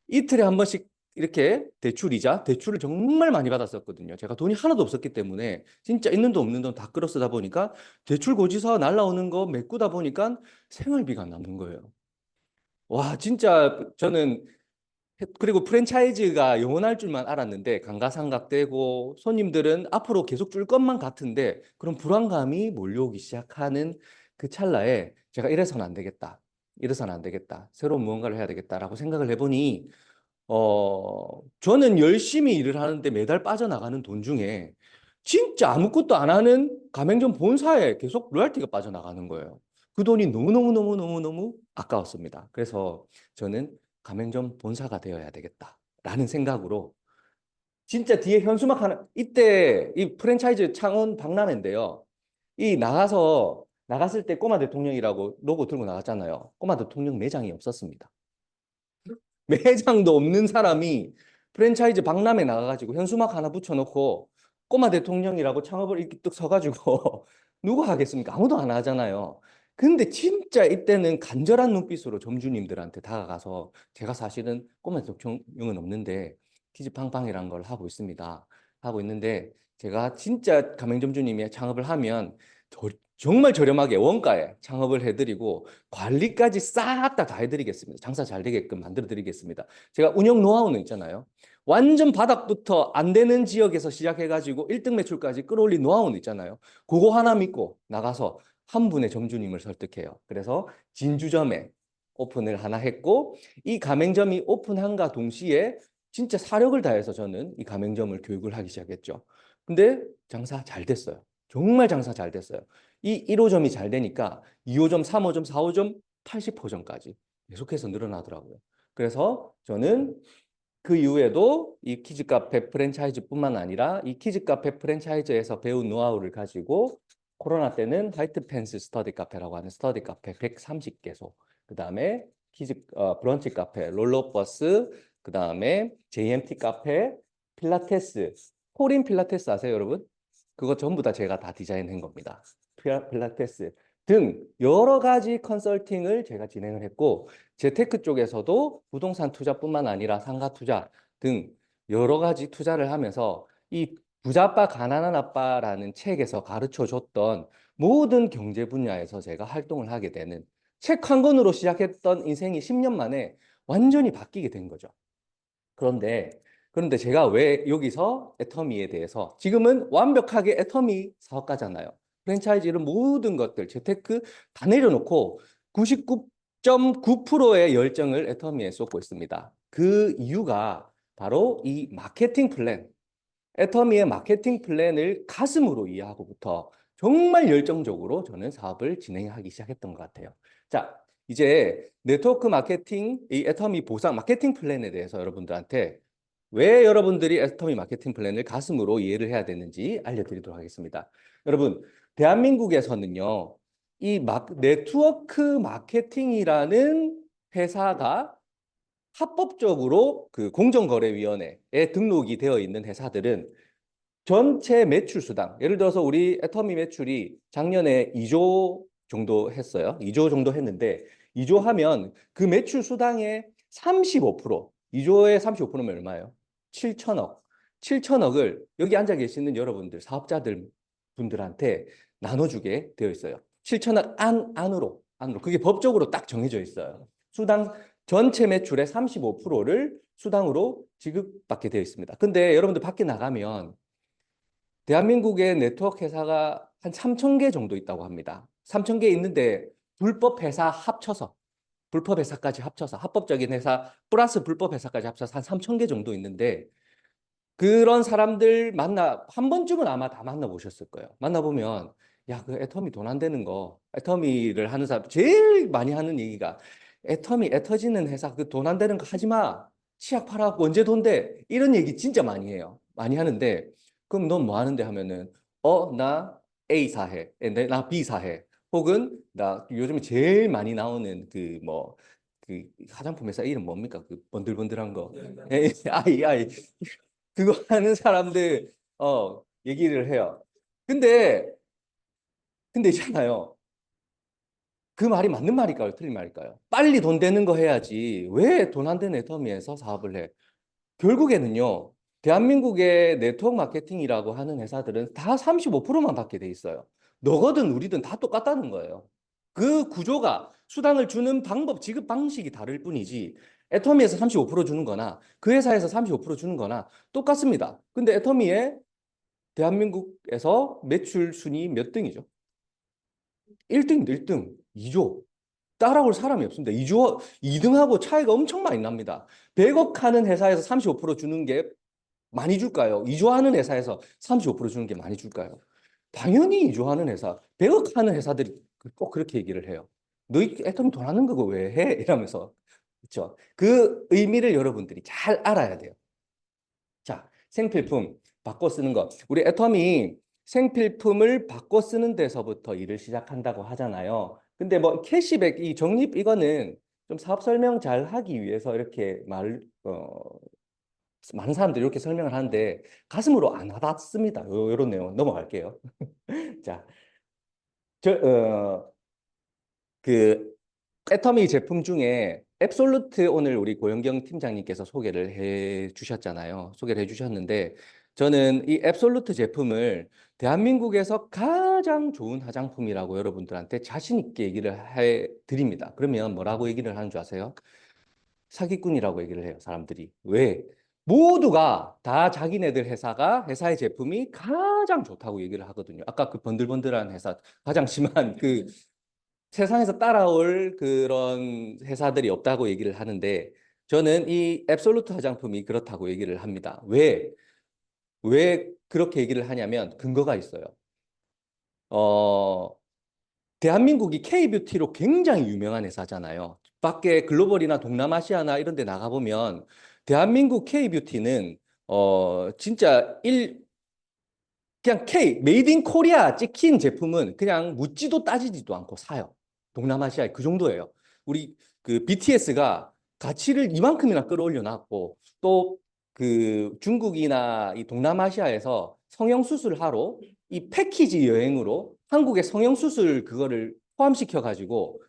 이틀에 한 번씩 이렇게 대출을 정말 많이 받았었거든요. 제가 돈이 하나도 없었기 때문에 진짜 있는 돈 없는 돈 다 끌어 쓰다 보니까 대출 고지서 날라오는 거 메꾸다 보니까 생활비가 남는 거예요. 와, 진짜 저는 그리고 프랜차이즈가 영원할 줄만 알았는데 감가상각되고 손님들은 앞으로 계속 줄 것만 같은데 그런 불안감이 몰려오기 시작하는 그 찰나에 제가 이래서는 안 되겠다. 이래서는 안 되겠다. 새로운 무언가를 해야 되겠다라고 생각을 해보니 저는 열심히 일을 하는데 매달 빠져나가는 돈 중에 진짜 아무것도 안 하는 가맹점 본사에 계속 로얄티가 빠져나가는 거예요. 그 돈이 너무너무너무너무너무 아까웠습니다. 그래서 저는 가맹점 본사가 되어야 되겠다라는 생각으로 진짜 뒤에 현수막 하나, 이때 이 프랜차이즈 창원 박람회인데요. 이 나갔을 때 꼬마 대통령이라고 로고 들고 나갔잖아요. 꼬마 대통령 매장이 없었습니다. 매장도 없는 사람이 프랜차이즈 박람회 나가가지고 현수막 하나 붙여놓고 꼬마 대통령이라고 창업을 이렇게 뚝 서가지고 누가 하겠습니까? 아무도 안 하잖아요. 근데 진짜 이때는 간절한 눈빛으로 점주님들한테 다가가서 제가 사실은 꼬마 대통령은 없는데 키즈팡팡이라는 걸 하고 있습니다. 하고 있는데 제가 진짜 가맹점주님이 창업을 하면 정말 저렴하게 원가에 창업을 해드리고 관리까지 싹 다 해드리겠습니다. 장사 잘 되게끔 만들어 드리겠습니다. 제가 운영 노하우는 있잖아요. 완전 바닥부터 안 되는 지역에서 시작해가지고 1등 매출까지 끌어올린 노하우는 있잖아요. 그거 하나 믿고 나가서 한 분의 점주님을 설득해요. 그래서 진주점에 오픈을 하나 했고 이 가맹점이 오픈한과 동시에 진짜 사력을 다해서 저는 이 가맹점을 교육을 하기 시작했죠. 근데 장사 잘 됐어요. 정말 장사 잘 됐어요. 이 1호점이 잘 되니까 2호점, 3호점, 4호점, 80호점까지 계속해서 늘어나더라고요. 그래서 저는 그 이후에도 이 키즈 카페 프랜차이즈뿐만 아니라 이 키즈 카페 프랜차이즈에서 배운 노하우를 가지고 코로나 때는 화이트 펜스 스터디 카페라고 하는 스터디 카페 130개소, 그 다음에 브런치 카페, 롤러버스, 그 다음에 JMT 카페, 필라테스, 코린 필라테스 아세요, 여러분? 그거 전부 다 제가 다 디자인한 겁니다. 필라테스 등 여러 가지 컨설팅을 제가 진행을 했고 재테크 쪽에서도 부동산 투자뿐만 아니라 상가 투자 등 여러 가지 투자를 하면서 이 부자 아빠 가난한 아빠라는 책에서 가르쳐 줬던 모든 경제 분야에서 제가 활동을 하게 되는 책 한 권으로 시작했던 인생이 10년 만에 완전히 바뀌게 된 거죠. 그런데 제가 왜 여기서 애터미에 대해서 지금은 완벽하게 애터미 사업가잖아요. 프랜차이즈 이런 모든 것들 재테크 다 내려놓고 99.9%의 열정을 애터미에 쏟고 있습니다. 그 이유가 바로 이 마케팅 플랜, 애터미의 마케팅 플랜을 가슴으로 이해하고부터 정말 열정적으로 저는 사업을 진행하기 시작했던 것 같아요. 자, 이제 네트워크 마케팅, 이 애터미 보상 마케팅 플랜에 대해서 여러분들한테 왜 여러분들이 애터미 마케팅 플랜을 가슴으로 이해를 해야 되는지 알려드리도록 하겠습니다. 여러분, 대한민국에서는요, 이 네트워크 마케팅이라는 회사가 합법적으로 그 공정거래위원회에 등록이 되어 있는 회사들은 전체 매출 수당, 예를 들어서 우리 애터미 매출이 작년에 2조 정도 했어요. 2조 정도 했는데 2조 하면 그 매출 수당의 35%, 2조의 35%면 얼마예요? 7천억. 7천억을 여기 앉아 계시는 여러분들, 사업자들 분들한테 나눠주게 되어 있어요. 7천억 안으로. 그게 법적으로 딱 정해져 있어요. 수당 전체 매출의 35%를 수당으로 지급받게 되어 있습니다. 근데 여러분들 밖에 나가면 대한민국의 네트워크 회사가 한 3,000개 정도 있다고 합니다. 3,000개 있는데 불법 회사 합쳐서 불법 회사까지 합쳐서 합법적인 회사 플러스 불법 회사까지 합쳐서 한 3,000개 정도 있는데 그런 사람들 한 번쯤은 아마 다 만나보셨을 거예요. 만나보면 야, 그 애터미 돈 안 되는 거 애터미를 하는 사람 제일 많이 하는 얘기가 애터지는 회사 그 돈 안 되는 거 하지 마. 치약 팔아갖고 언제 돈 돼? 이런 얘기 진짜 많이 해요. 많이 하는데 그럼 넌 뭐 하는데 하면은 나 A사 해. 나 B사 해. 혹은 나 요즘에 제일 많이 나오는 그 화장품 회사 이름 뭡니까? 그 번들번들한 거. 아이 그거 하는 사람들 얘기를 해요. 근데 있잖아요. 그 말이 맞는 말일까요? 틀린 말일까요? 빨리 돈 되는 거 해야지. 왜 돈 안 되는 애터미에서 사업을 해? 결국에는요. 대한민국의 네트워크 마케팅이라고 하는 회사들은 다 35%만 받게 돼 있어요. 너거든 우리든 다 똑같다는 거예요. 그 구조가 수당을 주는 방법, 지급 방식이 다를 뿐이지 애터미에서 35% 주는 거나 그 회사에서 35% 주는 거나 똑같습니다. 근데 애터미의 대한민국에서 매출 순위 몇 등이죠? 1등입니다. 1등. 2조. 따라올 사람이 없습니다. 2등하고 차이가 엄청 많이 납니다. 100억 하는 회사에서 35% 주는 게 많이 줄까요? 2조 하는 회사에서 35% 주는 게 많이 줄까요? 당연히 2조 하는 회사, 100억 하는 회사들이 꼭 그렇게 얘기를 해요. 너희 애터미 돈 하는 거고 왜 해? 이러면서. 그렇죠? 그 의미를 여러분들이 잘 알아야 돼요. 자, 생필품 바꿔 쓰는 거. 우리 애터미 생필품을 바꿔 쓰는 데서부터 일을 시작한다고 하잖아요. 근데 뭐 캐시백, 이 적립 이거는 좀 사업 설명 잘 하기 위해서 이렇게 많은 사람들이 이렇게 설명을 하는데 가슴으로 안 와닿습니다. 이런 내용 넘어갈게요. 자, 그 애터미 제품 중에 앱솔루트 오늘 우리 고영경 팀장님께서 소개를 해 주셨잖아요. 소개를 해 주셨는데 저는 이 앱솔루트 제품을 대한민국에서 가장 좋은 화장품이라고 여러분들한테 자신 있게 얘기를 해 드립니다. 그러면 뭐라고 얘기를 하는 줄 아세요? 사기꾼이라고 얘기를 해요, 사람들이. 왜? 모두가 다 자기네들 회사의 제품이 가장 좋다고 얘기를 하거든요. 아까 그 번들번들한 회사, 가장 심한 그 세상에서 따라올 그런 회사들이 없다고 얘기를 하는데 저는 이 앱솔루트 화장품이 그렇다고 얘기를 합니다. 왜 그렇게 얘기를 하냐면 근거가 있어요. 어, 대한민국이 K뷰티로 굉장히 유명한 회사잖아요. 밖에 글로벌이나 동남아시아나 이런 데 나가보면 대한민국 K뷰티는 진짜 그냥 메이드 인 코리아 찍힌 제품은 그냥 묻지도 따지지도 않고 사요. 동남아시아에 그 정도예요. 우리 그 BTS가 가치를 이만큼이나 끌어올려 놨고 또 그 중국이나 이 동남아시아에서 성형수술 하러 이 패키지 여행으로 한국의 성형수술 그거를 포함시켜 가지고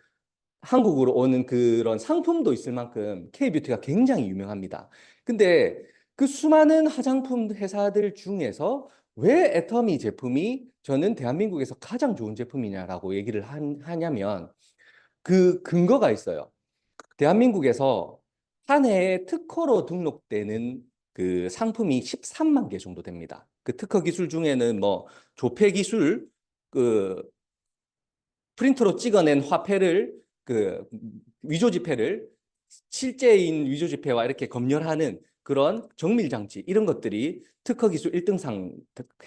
한국으로 오는 그런 상품도 있을 만큼 K뷰티가 굉장히 유명합니다. 근데 그 수많은 화장품 회사들 중에서 왜 애터미 제품이 저는 대한민국에서 가장 좋은 제품이냐라고 얘기를 하냐면 그 근거가 있어요. 대한민국에서 한 해에 특허로 등록되는 그 상품이 13만 개 정도 됩니다. 그 특허 기술 중에는 뭐 조폐 기술, 그 프린터로 찍어낸 화폐를 그 위조 지폐를 실제인 위조 지폐와 이렇게 검열하는 그런 정밀 장치 이런 것들이 특허 기술 1등상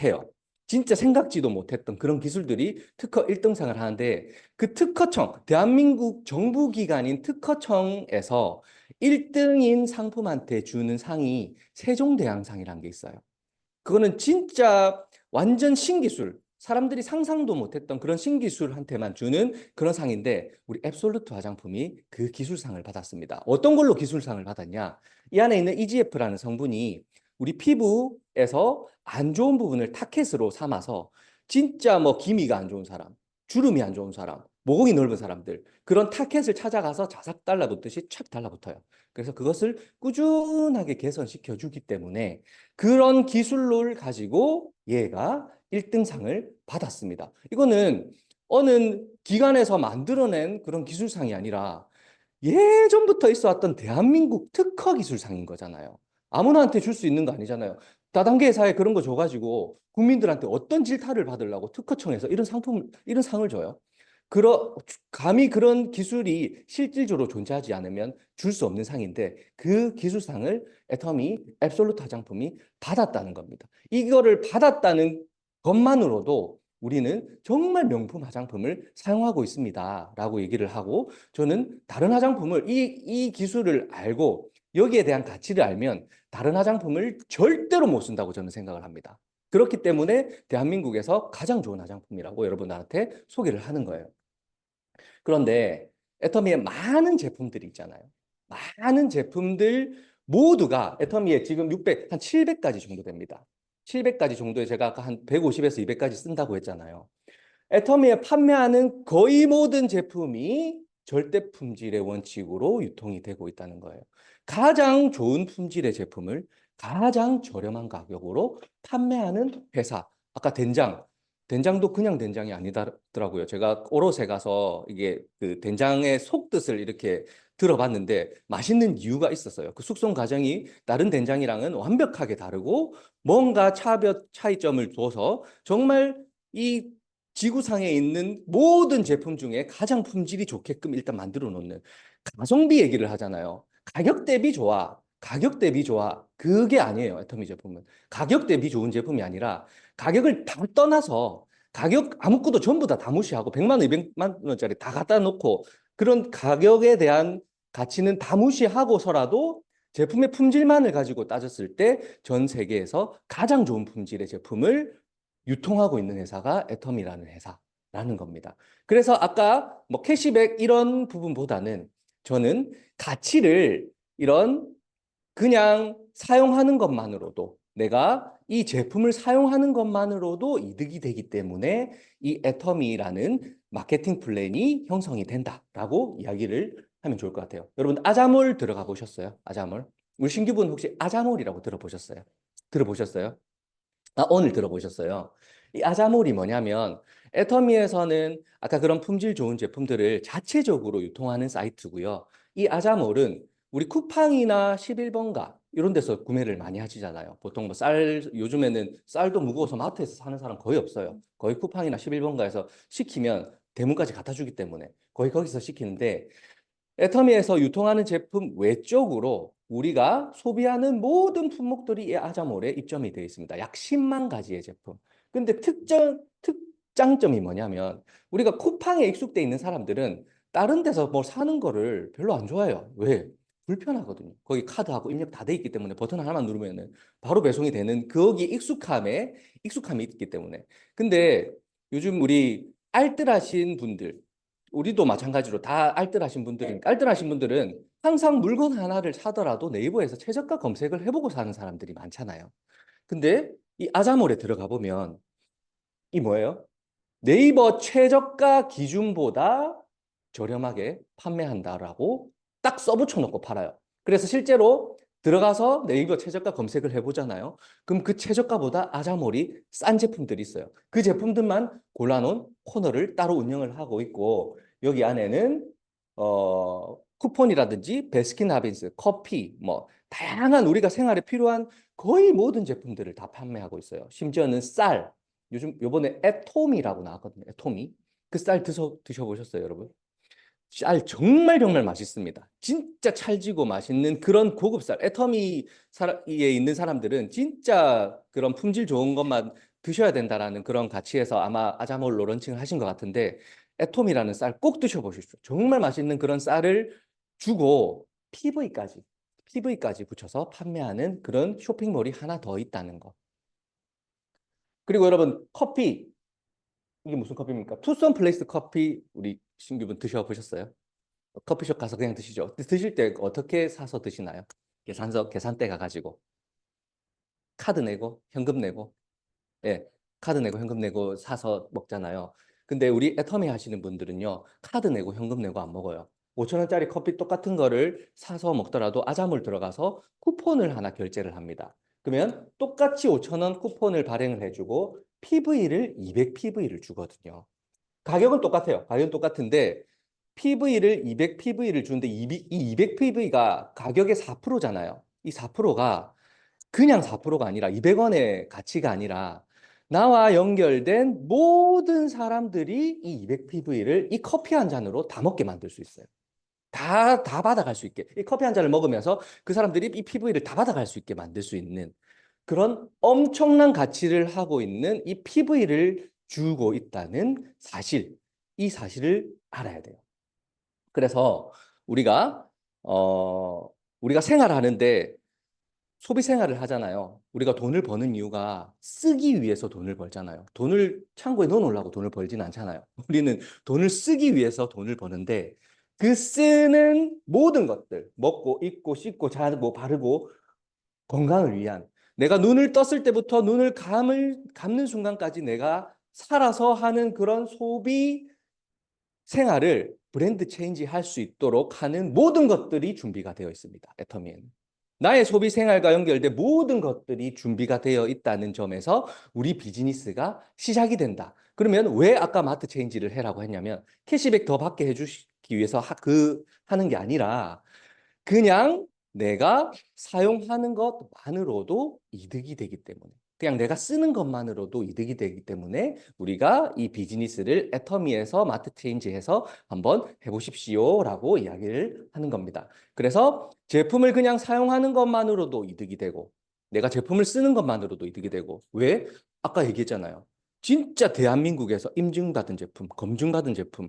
해요. 진짜 생각지도 못했던 그런 기술들이 특허 1등상을 하는데 그 특허청, 대한민국 정부기관인 특허청에서 1등인 상품한테 주는 상이 세종대왕상이라는 게 있어요. 그거는 진짜 완전 신기술, 사람들이 상상도 못했던 그런 신기술한테만 주는 그런 상인데 우리 앱솔루트 화장품이 그 기술상을 받았습니다. 어떤 걸로 기술상을 받았냐? 이 안에 있는 EGF라는 성분이 우리 피부에서 안 좋은 부분을 타켓으로 삼아서 진짜 뭐 기미가 안 좋은 사람, 주름이 안 좋은 사람, 모공이 넓은 사람들 그런 타켓을 찾아가서 자석 달라붙듯이 촥 달라붙어요. 그래서 그것을 꾸준하게 개선시켜 주기 때문에 그런 기술을 가지고 얘가 1등상을 받았습니다. 이거는 어느 기관에서 만들어낸 그런 기술상이 아니라 예전부터 있어 왔던 대한민국 특허 기술상인 거잖아요. 아무나한테 줄 수 있는 거 아니잖아요. 다단계 회사에 그런 거 줘가지고 국민들한테 어떤 질타를 받으려고 특허청에서 이런 상을 줘요. 감히 그런 기술이 실질적으로 존재하지 않으면 줄 수 없는 상인데 그 기술상을 애터미 앱솔루트 화장품이 받았다는 겁니다. 이거를 받았다는 것만으로도 우리는 정말 명품 화장품을 사용하고 있습니다라고 얘기를 하고 저는 다른 화장품을 이 기술을 알고 여기에 대한 가치를 알면 다른 화장품을 절대로 못 쓴다고 저는 생각을 합니다. 그렇기 때문에 대한민국에서 가장 좋은 화장품이라고 여러분들한테 소개를 하는 거예요. 그런데 애터미의 많은 제품들이 있잖아요. 많은 제품들 모두가 애터미에 지금 600, 한 700가지 정도 됩니다. 700가지 정도에 제가 아까 한 150에서 200가지 쓴다고 했잖아요. 애터미에 판매하는 거의 모든 제품이 절대 품질의 원칙으로 유통이 되고 있다는 거예요. 가장 좋은 품질의 제품을 가장 저렴한 가격으로 판매하는 회사. 아까 된장도 그냥 된장이 아니더라고요. 제가 오롯에 가서 이게 그 된장의 속뜻을 이렇게 들어봤는데 맛있는 이유가 있었어요. 그 숙성 과정이 다른 된장이랑은 완벽하게 다르고 뭔가 차이점을 둬서 정말 이 지구상에 있는 모든 제품 중에 가장 품질이 좋게끔 일단 만들어 놓는 가성비 얘기를 하잖아요. 가격 대비 좋아. 가격 대비 좋아. 그게 아니에요. 애터미 제품은. 가격 대비 좋은 제품이 아니라 가격을 다 떠나서 가격 아무것도 전부 다 무시하고 100만 원, 200만 원짜리 다 갖다 놓고 그런 가격에 대한 가치는 다 무시하고서라도 제품의 품질만을 가지고 따졌을 때 전 세계에서 가장 좋은 품질의 제품을 유통하고 있는 회사가 애터미라는 회사라는 겁니다. 그래서 아까 뭐 캐시백 이런 부분보다는 저는 가치를 이런 그냥 사용하는 것만으로도 내가 이 제품을 사용하는 것만으로도 이득이 되기 때문에 이 애터미라는 마케팅 플랜이 형성이 된다라고 이야기를 하면 좋을 것 같아요. 여러분 아자몰 들어가 보셨어요? 아자몰? 우리 신규분 혹시 아자몰이라고 들어보셨어요? 들어보셨어요? 아, 오늘 들어보셨어요. 이 아자몰이 뭐냐면 애터미에서는 아까 그런 품질 좋은 제품들을 자체적으로 유통하는 사이트고요. 이 아자몰은 우리 쿠팡이나 11번가 이런 데서 구매를 많이 하시잖아요. 보통 뭐 요즘에는 쌀도 무거워서 마트에서 사는 사람 거의 없어요. 거의 쿠팡이나 11번가에서 시키면 대문까지 갖다 주기 때문에 거의 거기서 시키는데 애터미에서 유통하는 제품 외적으로 우리가 소비하는 모든 품목들이 이 아자몰에 입점이 되어 있습니다. 약 10만 가지의 제품. 근데 특장점이 뭐냐면 우리가 쿠팡에 익숙돼 있는 사람들은 다른 데서 뭐 사는 거를 별로 안 좋아해요. 왜? 불편하거든요. 거기 카드하고 입력 다 돼 있기 때문에 버튼 하나만 누르면은 바로 배송이 되는 거기 익숙함이 있기 때문에. 근데 요즘 우리 알뜰하신 분들 우리도 마찬가지로 다 알뜰하신 분들이니까 알뜰하신 분들은 항상 물건 하나를 사더라도 네이버에서 최저가 검색을 해보고 사는 사람들이 많잖아요. 근데 이 아자몰에 들어가 보면 이 뭐예요? 네이버 최저가 기준보다 저렴하게 판매한다라고 딱 써붙여 놓고 팔아요. 그래서 실제로 들어가서 네이버 최저가 검색을 해보잖아요. 그럼 그 최저가보다 아자몰이 싼 제품들이 있어요. 그 제품들만 골라놓은 코너를 따로 운영을 하고 있고 여기 안에는 쿠폰이라든지 베스킨라빈스, 커피, 뭐 다양한 우리가 생활에 필요한 거의 모든 제품들을 다 판매하고 있어요. 심지어는 쌀, 요번에 애토미라고 나왔거든요. 애토미. 그 쌀 드셔보셨어요, 여러분? 쌀 정말 정말 맛있습니다. 진짜 찰지고 맛있는 그런 고급 쌀. 애터미에 있는 사람들은 진짜 그런 품질 좋은 것만 드셔야 된다라는 그런 가치에서 아마 아자몰로 런칭을 하신 것 같은데 애토미라는 쌀 꼭 드셔보십시오. 정말 맛있는 그런 쌀을 주고 PV까지 붙여서 판매하는 그런 쇼핑몰이 하나 더 있다는 거. 그리고 여러분 커피 이게 무슨 커피입니까? 투썸 플레이스 커피 우리 신규분 드셔보셨어요? 커피숍 가서 그냥 드시죠. 드실 때 어떻게 사서 드시나요? 계산대 가가지고 카드 내고 현금 내고 예, 카드 내고 현금 내고 사서 먹잖아요. 근데 우리 애터미 하시는 분들은요, 카드 내고 현금 내고 안 먹어요. 5천 원짜리 커피 똑같은 거를 사서 먹더라도 아자몰 들어가서 쿠폰을 하나 결제를 합니다. 그러면 똑같이 5천 원 쿠폰을 발행을 해주고 PV를 200 PV를 주거든요. 가격은 똑같아요. 가격은 똑같은데 PV를 200 PV를 주는데 이 200 PV가 가격의 4%잖아요. 이 4%가 그냥 4%가 아니라 200원의 가치가 아니라 나와 연결된 모든 사람들이 이 200 PV를 이 커피 한 잔으로 다 먹게 만들 수 있어요. 다 받아갈 수 있게. 이 커피 한 잔을 먹으면서 그 사람들이 이 PV를 다 받아갈 수 있게 만들 수 있는 그런 엄청난 가치를 하고 있는 이 PV를 주고 있다는 사실, 이 사실을 알아야 돼요. 그래서 우리가 우리가 생활하는데 소비 생활을 하잖아요. 우리가 돈을 버는 이유가 쓰기 위해서 돈을 벌잖아요. 돈을 창고에 넣어놓으려고 돈을 벌지는 않잖아요. 우리는 돈을 쓰기 위해서 돈을 버는데 그 쓰는 모든 것들, 먹고, 입고, 씻고, 자고, 바르고, 건강을 위한 내가 눈을 떴을 때부터 눈을 감는 순간까지 내가 살아서 하는 그런 소비 생활을 브랜드 체인지 할 수 있도록 하는 모든 것들이 준비가 되어 있습니다. 애터미에는. 나의 소비 생활과 연결된 모든 것들이 준비가 되어 있다는 점에서 우리 비즈니스가 시작이 된다. 그러면 왜 아까 마트 체인지를 해라고 했냐면 캐시백 더 받게 해주기 위해서 하는 게 아니라 그냥 내가 사용하는 것만으로도 이득이 되기 때문에. 그냥 내가 쓰는 것만으로도 이득이 되기 때문에 우리가 이 비즈니스를 애터미에서 마트 체인지해서 한번 해보십시오라고 이야기를 하는 겁니다. 그래서 제품을 그냥 사용하는 것만으로도 이득이 되고 내가 제품을 쓰는 것만으로도 이득이 되고 왜? 아까 얘기했잖아요. 진짜 대한민국에서 인증받은 제품, 검증받은 제품,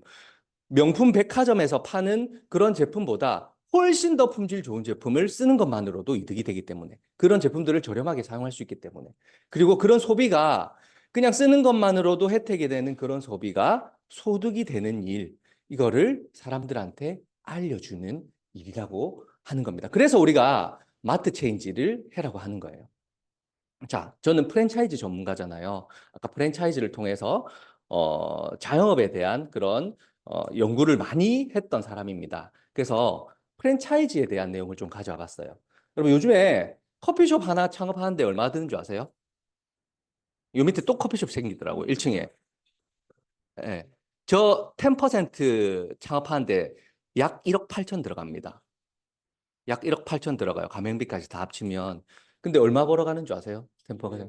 명품 백화점에서 파는 그런 제품보다 훨씬 더 품질 좋은 제품을 쓰는 것만으로도 이득이 되기 때문에 그런 제품들을 저렴하게 사용할 수 있기 때문에 그리고 그런 소비가 그냥 쓰는 것만으로도 혜택이 되는 그런 소비가 소득이 되는 일 이거를 사람들한테 알려주는 일이라고 하는 겁니다. 그래서 우리가 마트 체인지를 해라고 하는 거예요. 자, 저는 프랜차이즈 전문가잖아요. 아까 프랜차이즈를 통해서 자영업에 대한 그런 연구를 많이 했던 사람입니다. 그래서 프랜차이즈에 대한 내용을 좀 가져와 봤어요. 여러분, 요즘에 커피숍 하나 창업하는데 얼마 드는 줄 아세요? 요 밑에 또 커피숍 생기더라고요. 1층에. 예. 저 10% 창업하는데 약 1억 8천 들어갑니다. 약 1억 8천 들어가요. 가맹비까지 다 합치면. 근데 얼마 벌어가는 줄 아세요? 템포가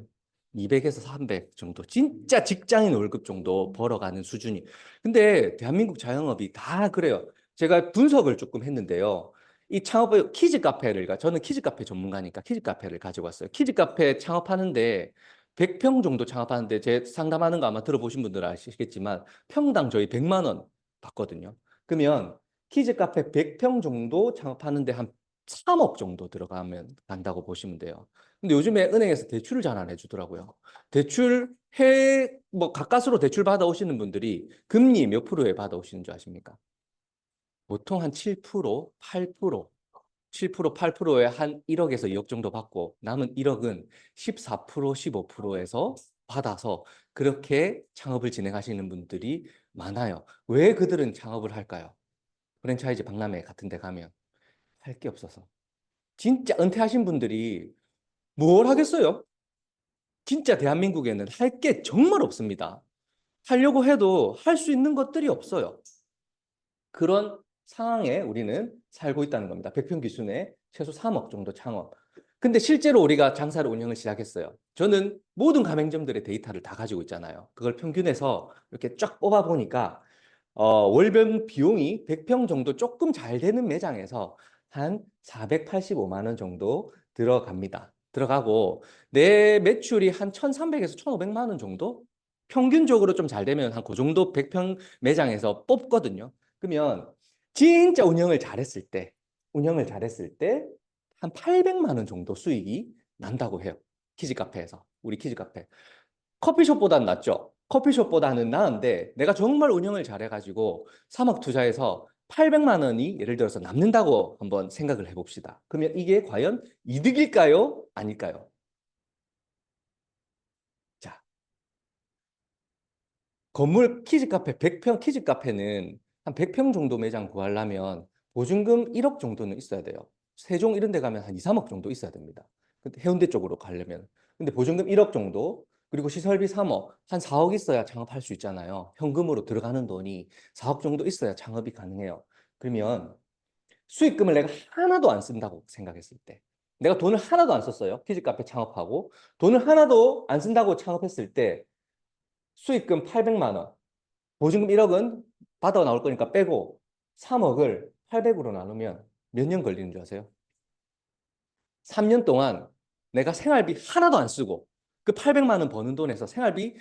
200에서 300 정도. 진짜 직장인 월급 정도 벌어가는 수준이. 근데 대한민국 자영업이 다 그래요. 제가 분석을 조금 했는데요. 이 창업을 키즈 카페를, 저는 키즈 카페 전문가니까 키즈 카페를 가지고 왔어요. 키즈 카페 창업하는데 100평 정도 창업하는데 제 상담하는 거 아마 들어보신 분들 아시겠지만 평당 저희 100만 원 받거든요. 그러면 키즈 카페 100평 정도 창업하는데 한 3억 정도 들어가면 간다고 보시면 돼요. 근데 요즘에 은행에서 대출을 잘 안 해주더라고요. 뭐 가까스로 대출 받아오시는 분들이 금리 몇 프로에 받아오시는 줄 아십니까? 보통 한 7%, 8%, 7%, 8%에 한 1억에서 2억 정도 받고 남은 1억은 14%, 15%에서 받아서 그렇게 창업을 진행하시는 분들이 많아요. 왜 그들은 창업을 할까요? 프랜차이즈 박람회 같은 데 가면 할 게 없어서. 진짜 은퇴하신 분들이 뭘 하겠어요? 진짜 대한민국에는 할 게 정말 없습니다. 하려고 해도 할 수 있는 것들이 없어요. 그런 상황에 우리는 살고 있다는 겁니다. 100평 기준에 최소 3억 정도 창업. 근데 실제로 우리가 장사를 운영을 시작했어요. 저는 모든 가맹점들의 데이터를 다 가지고 있잖아요. 그걸 평균해서 이렇게 쫙 뽑아보니까 월별 비용이 100평 정도 조금 잘 되는 매장에서 한 485만 원 정도 들어갑니다. 들어가고 내 매출이 한 1,300에서 1,500만 원 정도? 평균적으로 좀 잘 되면 한 그 정도 100평 매장에서 뽑거든요. 그러면 진짜 운영을 잘했을 때 한 800만 원 정도 수익이 난다고 해요. 키즈 카페에서. 우리 키즈 카페. 커피숍보다는 낫죠. 커피숍보다는 나은데 내가 정말 운영을 잘해가지고 3억 투자해서 800만 원이 예를 들어서 남는다고 한번 생각을 해봅시다. 그러면 이게 과연 이득일까요? 아닐까요? 자, 건물 키즈 카페 100평 키즈 카페는 한 100평 정도 매장 구하려면 보증금 1억 정도는 있어야 돼요. 세종 이런 데 가면 한 2, 3억 정도 있어야 됩니다. 근데 해운대 쪽으로 가려면. 근데 보증금 1억 정도, 그리고 시설비 3억, 한 4억 있어야 창업할 수 있잖아요. 현금으로 들어가는 돈이 4억 정도 있어야 창업이 가능해요. 그러면 수익금을 내가 하나도 안 쓴다고 생각했을 때, 내가 돈을 하나도 안 썼어요. 키즈 카페 창업하고 돈을 하나도 안 쓴다고 창업했을 때 수익금 800만 원, 보증금 1억은 받아 나올 거니까 빼고 3억을 800으로 나누면 몇 년 걸리는 줄 아세요? 3년 동안 내가 생활비 하나도 안 쓰고 그 800만 원 버는 돈에서 생활비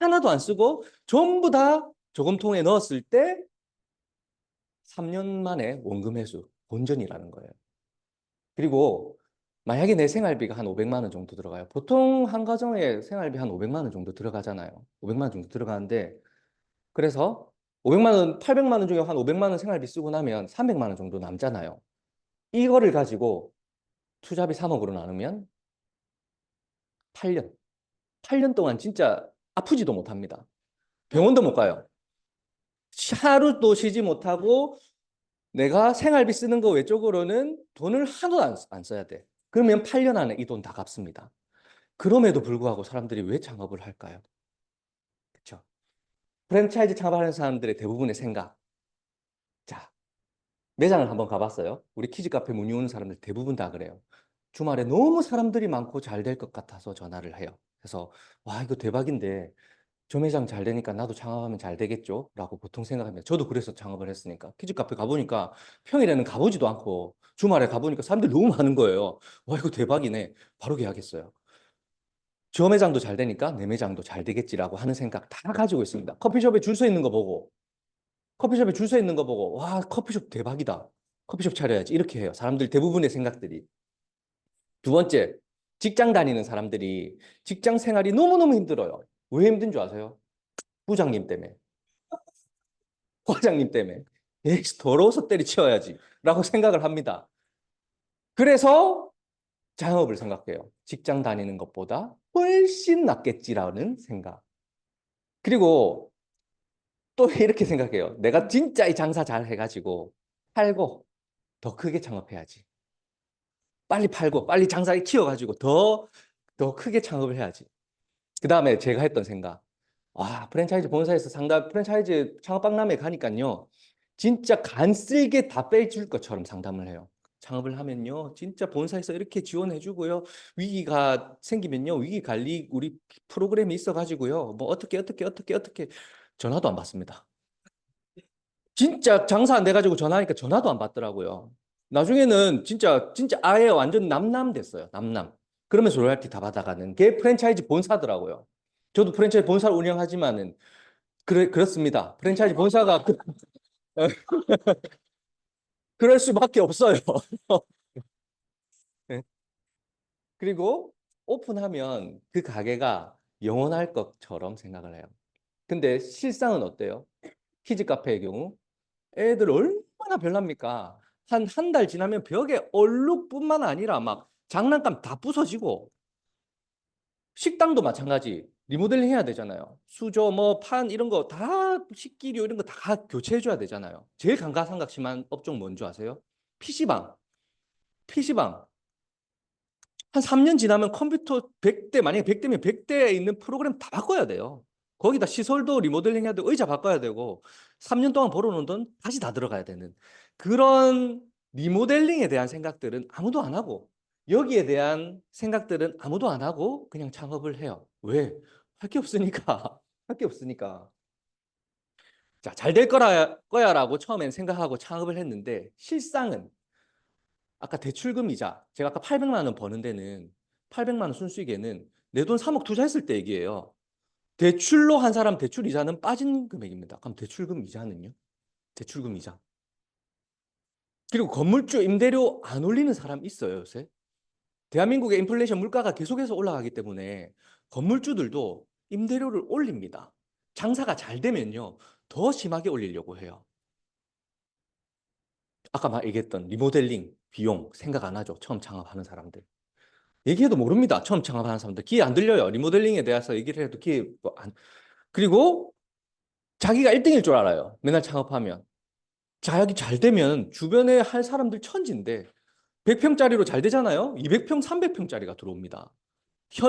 하나도 안 쓰고 전부 다 저금통에 넣었을 때 3년 만에 원금 회수, 본전이라는 거예요. 그리고 만약에 내 생활비가 한 500만 원 정도 들어가요. 보통 한 가정에 생활비 한 500만 원 정도 들어가잖아요. 500만 원 정도 들어가는데 그래서 500만 원, 800만 원 중에 한 500만 원 생활비 쓰고 나면 300만 원 정도 남잖아요. 이거를 가지고 투자비 3억으로 나누면 8년. 8년 동안 진짜 아프지도 못합니다. 병원도 못 가요. 하루도 쉬지 못하고 내가 생활비 쓰는 거 외적으로는 돈을 하나도 안 써야 돼. 그러면 8년 안에 이 돈 다 갚습니다. 그럼에도 불구하고 사람들이 왜 창업을 할까요? 그렇죠? 프랜차이즈 창업하는 사람들의 대부분의 생각. 자, 매장을 한번 가봤어요. 우리 키즈 카페 문의 오는 사람들 대부분 다 그래요. 주말에 너무 사람들이 많고 잘 될 것 같아서 전화를 해요. 그래서 와, 이거 대박인데 저 매장 잘 되니까 나도 창업하면 잘 되겠죠? 라고 보통 생각합니다. 저도 그래서 창업을 했으니까. 키즈 카페 가보니까 평일에는 가보지도 않고 주말에 가보니까 사람들이 너무 많은 거예요. 와, 이거 대박이네. 바로 계약했어요. 저 매장도 잘 되니까 내 매장도 잘 되겠지라고 하는 생각 다 가지고 있습니다. 커피숍에 줄 서 있는 거 보고, 커피숍에 줄 서 있는 거 보고, 와, 커피숍 대박이다. 커피숍 차려야지. 이렇게 해요. 사람들 대부분의 생각들이. 두 번째, 직장 다니는 사람들이 직장 생활이 너무너무 힘들어요. 왜 힘든 줄 아세요? 부장님 때문에. 과장님 때문에. 에이씨, 더러워서 때리치워야지. 라고 생각을 합니다. 그래서 창업을 생각해요. 직장 다니는 것보다 훨씬 낫겠지라는 생각. 그리고 또 이렇게 생각해요. 내가 진짜 이 장사 잘 해가지고 팔고 더 크게 창업해야지. 빨리 팔고 빨리 장사를 키워가지고 더 크게 창업을 해야지. 그 다음에 제가 했던 생각. 와, 프랜차이즈 본사에서 프랜차이즈 창업박람회 가니까요. 진짜 간 쓸게 다 빼줄 것처럼 상담을 해요. 창업을 하면요. 진짜 본사에서 이렇게 지원해 주고요. 위기가 생기면요. 위기 관리 우리 프로그램이 있어가지고요. 뭐 어떻게 전화도 안 받습니다. 진짜 장사 안 돼가지고 전화하니까 전화도 안 받더라고요. 나중에는 진짜 아예 완전 남남 됐어요. 남남. 그러면서 로얄티 다 받아가는 게 프랜차이즈 본사더라고요. 저도 프랜차이즈 본사를 운영하지만은 그렇습니다. 프랜차이즈 본사가 그럴 수밖에 없어요. 네. 그리고 오픈하면 그 가게가 영원할 것처럼 생각을 해요. 근데 실상은 어때요? 키즈 카페의 경우 애들 얼마나 별납니까? 한 달 지나면 벽에 얼룩뿐만 아니라 막 장난감 다 부서지고 식당도 마찬가지. 리모델링 해야 되잖아요. 수조, 뭐, 판, 이런 거 다, 식기류 이런 거 다 교체해줘야 되잖아요. 제일 감가상각 심한 업종 뭔지 아세요? PC방. PC방. 한 3년 지나면 컴퓨터 100대, 만약에 100대면 100대에 있는 프로그램 다 바꿔야 돼요. 거기다 시설도 리모델링 해야 되고, 의자 바꿔야 되고, 3년 동안 벌어놓은 돈 다시 다 들어가야 되는 그런 리모델링에 대한 생각들은 아무도 안 하고, 여기에 대한 생각들은 아무도 안 하고, 그냥 창업을 해요. 왜? 할 게 없으니까. 할 게 없으니까. 자, 잘 될 거야라고 처음엔 생각하고 창업을 했는데, 실상은 아까 대출금 이자, 제가 아까 800만 원 버는 데는 800만 원 순수익에는 내 돈 3억 투자했을 때 얘기예요. 대출로 한 사람 대출 이자는 빠진 금액입니다. 그럼 대출금 이자는요? 대출금 이자. 그리고 건물주 임대료 안 올리는 사람 있어요, 요새? 대한민국의 인플레이션 물가가 계속해서 올라가기 때문에 건물주들도 임대료를 올립니다. 장사가 잘 되면요, 더 심하게 올리려고 해요. 아까 막 얘기했던 리모델링 비용 생각 안 하죠. 처음 창업하는 사람들. 얘기해도 모릅니다. 처음 창업하는 사람들. 귀에 안 들려요. 리모델링에 대해서 얘기를 해도 귀에 뭐 안. 그리고 자기가 1등일 줄 알아요. 맨날 창업하면. 자기 잘 되면 주변에 할 사람들 천지인데 100평짜리로 잘 되잖아요. 200평, 300평짜리가 들어옵니다.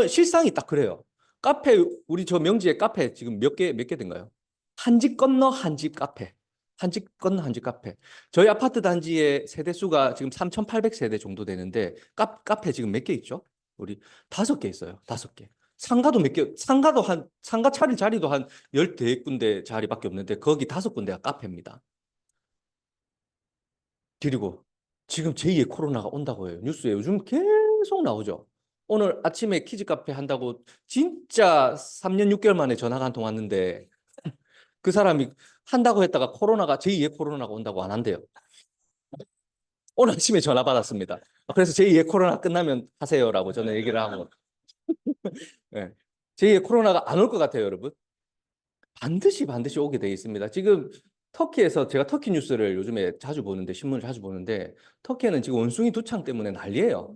실상이 딱 그래요. 카페, 우리 저 명지에 카페 지금 몇 개 된가요? 한 집 건너 한 집 카페. 한 집 건너 한 집 카페. 저희 아파트 단지의 세대수가 지금 3,800세대 정도 되는데 카페 지금 몇 개 있죠? 우리 5개 있어요. 5개. 상가도 몇 개, 상가 차릴 자리도 한 14군데 자리밖에 없는데 거기 5군데가 카페입니다. 그리고 지금 제2의 코로나가 온다고 해요. 뉴스에 요즘 계속 나오죠. 오늘 아침에 키즈 카페 한다고 진짜 3년 6개월 만에 전화가 한 통 왔는데 그 사람이 한다고 했다가 코로나가 제2의 코로나가 온다고 안 한대요. 오늘 아침에 전화 받았습니다. 그래서 제2의 코로나 끝나면 하세요라고 저는 얘기를 하고. 네. 제2의 코로나가 안 올 것 같아요, 여러분. 반드시 오게 돼 있습니다. 지금 터키에서 제가 터키 뉴스를 요즘에 자주 보는데 신문을 자주 보는데 터키에는 지금 원숭이 두창 때문에 난리예요.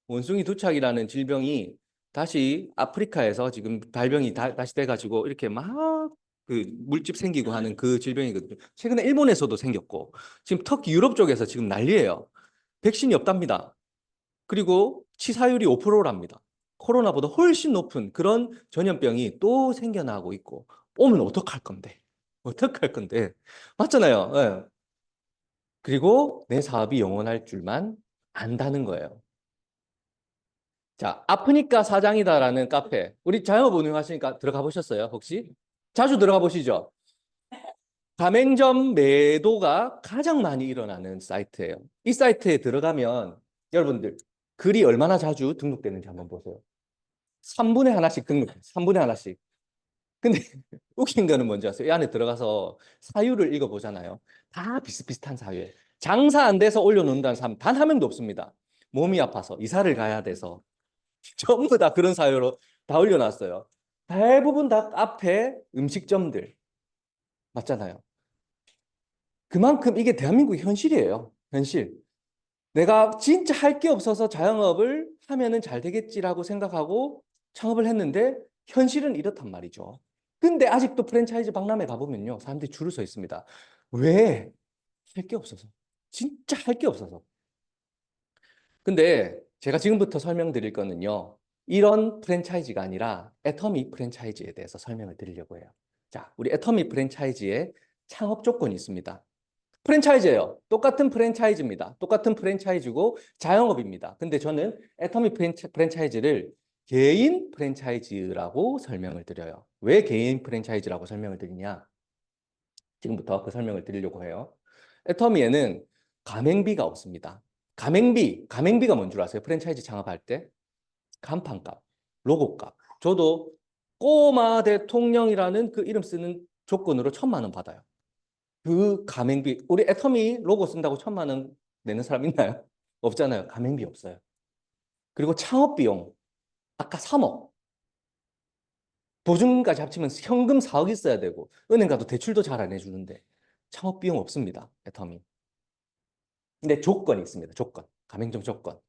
원숭이 두창이라는 질병이 다시 아프리카에서 지금 발병이 다시 돼가지고 이렇게 막 그 물집 생기고 하는 그 질병이거든요. 최근에 일본에서도 생겼고 지금 터키 유럽 쪽에서 지금 난리예요. 백신이 없답니다. 그리고 치사율이 5%랍니다. 코로나보다 훨씬 높은 그런 전염병이 또 생겨나고 있고 오면 어떡할 건데? 어떡할 건데? 맞잖아요. 예. 그리고 내 사업이 영원할 줄만 안다는 거예요. 자, 아프니까 사장이다라는 카페. 우리 자영업 운영하시니까 들어가 보셨어요, 혹시? 자주 들어가 보시죠? 가맹점 매도가 가장 많이 일어나는 사이트예요. 이 사이트에 들어가면 여러분들 글이 얼마나 자주 등록되는지 한번 보세요. 3분에 하나씩 등록해요. 3분에 하나씩. 근데 웃긴 거는 뭔지 아세요? 이 안에 들어가서 사유를 읽어보잖아요. 다 비슷비슷한 사유예요. 장사 안 돼서 올려놓는다는 사람 단 한 명도 없습니다. 몸이 아파서 이사를 가야 돼서 전부 다 그런 사유로 다 올려놨어요. 대부분 다 카페, 음식점들 맞잖아요. 그만큼 이게 대한민국의 현실이에요. 현실. 내가 진짜 할 게 없어서 자영업을 하면은 잘 되겠지라고 생각하고 창업을 했는데 현실은 이렇단 말이죠. 근데 아직도 프랜차이즈 박람회 가보면요. 사람들이 줄을 서 있습니다. 왜? 할 게 없어서. 진짜 할 게 없어서. 근데 제가 지금부터 설명드릴 거는요. 이런 프랜차이즈가 아니라 애터미 프랜차이즈에 대해서 설명을 드리려고 해요. 자, 우리 애터미 프랜차이즈의 창업 조건이 있습니다. 프랜차이즈예요. 똑같은 프랜차이즈입니다. 똑같은 프랜차이즈고 자영업입니다. 근데 저는 애터미 프랜차이즈를 개인 프랜차이즈라고 설명을 드려요. 왜 개인 프랜차이즈라고 설명을 드리냐? 지금부터 그 설명을 드리려고 해요. 애터미에는 가맹비가 없습니다. 가맹비가 뭔 줄 아세요? 프랜차이즈 창업할 때? 간판값, 로고값. 저도 꼬마 대통령이라는 그 이름 쓰는 조건으로 1,000만 원 받아요. 그 가맹비, 우리 애터미 로고 쓴다고 1,000만 원 내는 사람 있나요? 없잖아요. 가맹비 없어요. 그리고 창업 비용, 아까 3억. 보증금까지 합치면 현금 4억 있어야 되고, 은행 가도 대출도 잘 안 해주는데, 창업 비용 없습니다. 애터미. 근데 조건이 있습니다. 조건. 가맹점 조건.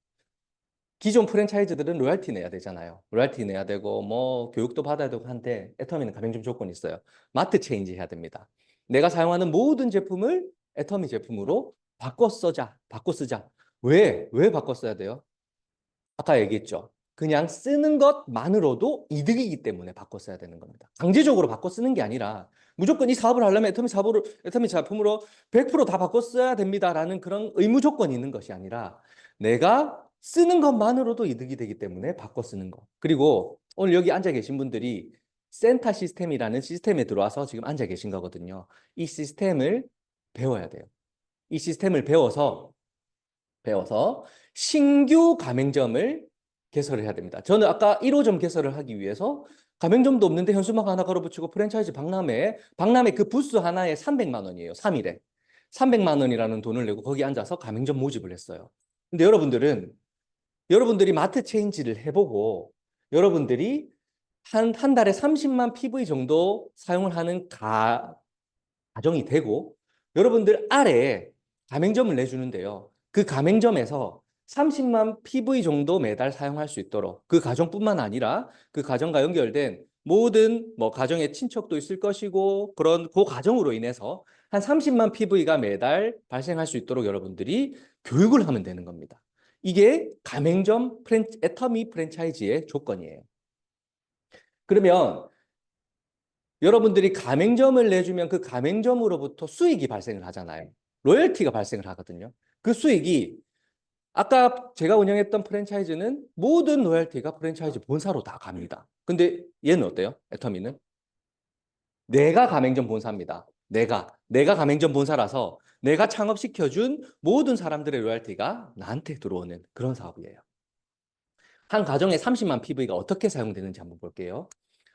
기존 프랜차이즈들은 로얄티 내야 되잖아요. 로얄티 내야 되고 뭐 교육도 받아야 되고 한데 애터미는 가맹점 조건이 있어요. 마트 체인지 해야 됩니다. 내가 사용하는 모든 제품을 애터미 제품으로 바꿔 쓰자. 바꿔 쓰자. 왜 바꿔 써야 돼요? 아까 얘기했죠. 그냥 쓰는 것만으로도 이득이기 때문에 바꿔 써야 되는 겁니다. 강제적으로 바꿔 쓰는 게 아니라 무조건 이 사업을 하려면 애터미 제품으로 100%다 바꿔 써야 됩니다라는 그런 의무 조건이 있는 것이 아니라 내가 쓰는 것만으로도 이득이 되기 때문에 바꿔 쓰는 거. 그리고 오늘 여기 앉아 계신 분들이 센터 시스템이라는 시스템에 들어와서 지금 앉아 계신 거거든요. 이 시스템을 배워야 돼요. 이 시스템을 배워서 신규 가맹점을 개설을 해야 됩니다. 저는 아까 1호점 개설을 하기 위해서 가맹점도 없는데 현수막 하나 걸어붙이고 프랜차이즈 박람회 그 부스 하나에 300만 원이에요. 3일에. 300만 원이라는 돈을 내고 거기 앉아서 가맹점 모집을 했어요. 근데 여러분들이 마트 체인지를 해보고 여러분들이 한 달에 30만 PV 정도 사용을 하는 가정이 되고 여러분들 아래에 가맹점을 내주는데요. 그 가맹점에서 30만 PV 정도 매달 사용할 수 있도록 그 가정뿐만 아니라 그 가정과 연결된 모든 뭐 가정의 친척도 있을 것이고 그런 그 가정으로 인해서 한 30만 PV가 매달 발생할 수 있도록 여러분들이 교육을 하면 되는 겁니다. 이게 가맹점 애터미 프랜차이즈의 조건이에요. 그러면 여러분들이 가맹점을 내주면 그 가맹점으로부터 수익이 발생을 하잖아요. 로열티가 발생을 하거든요. 그 수익이 아까 제가 운영했던 프랜차이즈는 모든 로열티가 프랜차이즈 본사로 다 갑니다. 근데 얘는 어때요? 애터미는? 내가 가맹점 본사입니다. 내가 가맹점 본사라서 내가 창업시켜준 모든 사람들의 로열티가 나한테 들어오는 그런 사업이에요. 한 가정에 30만 PV가 어떻게 사용되는지 한번 볼게요.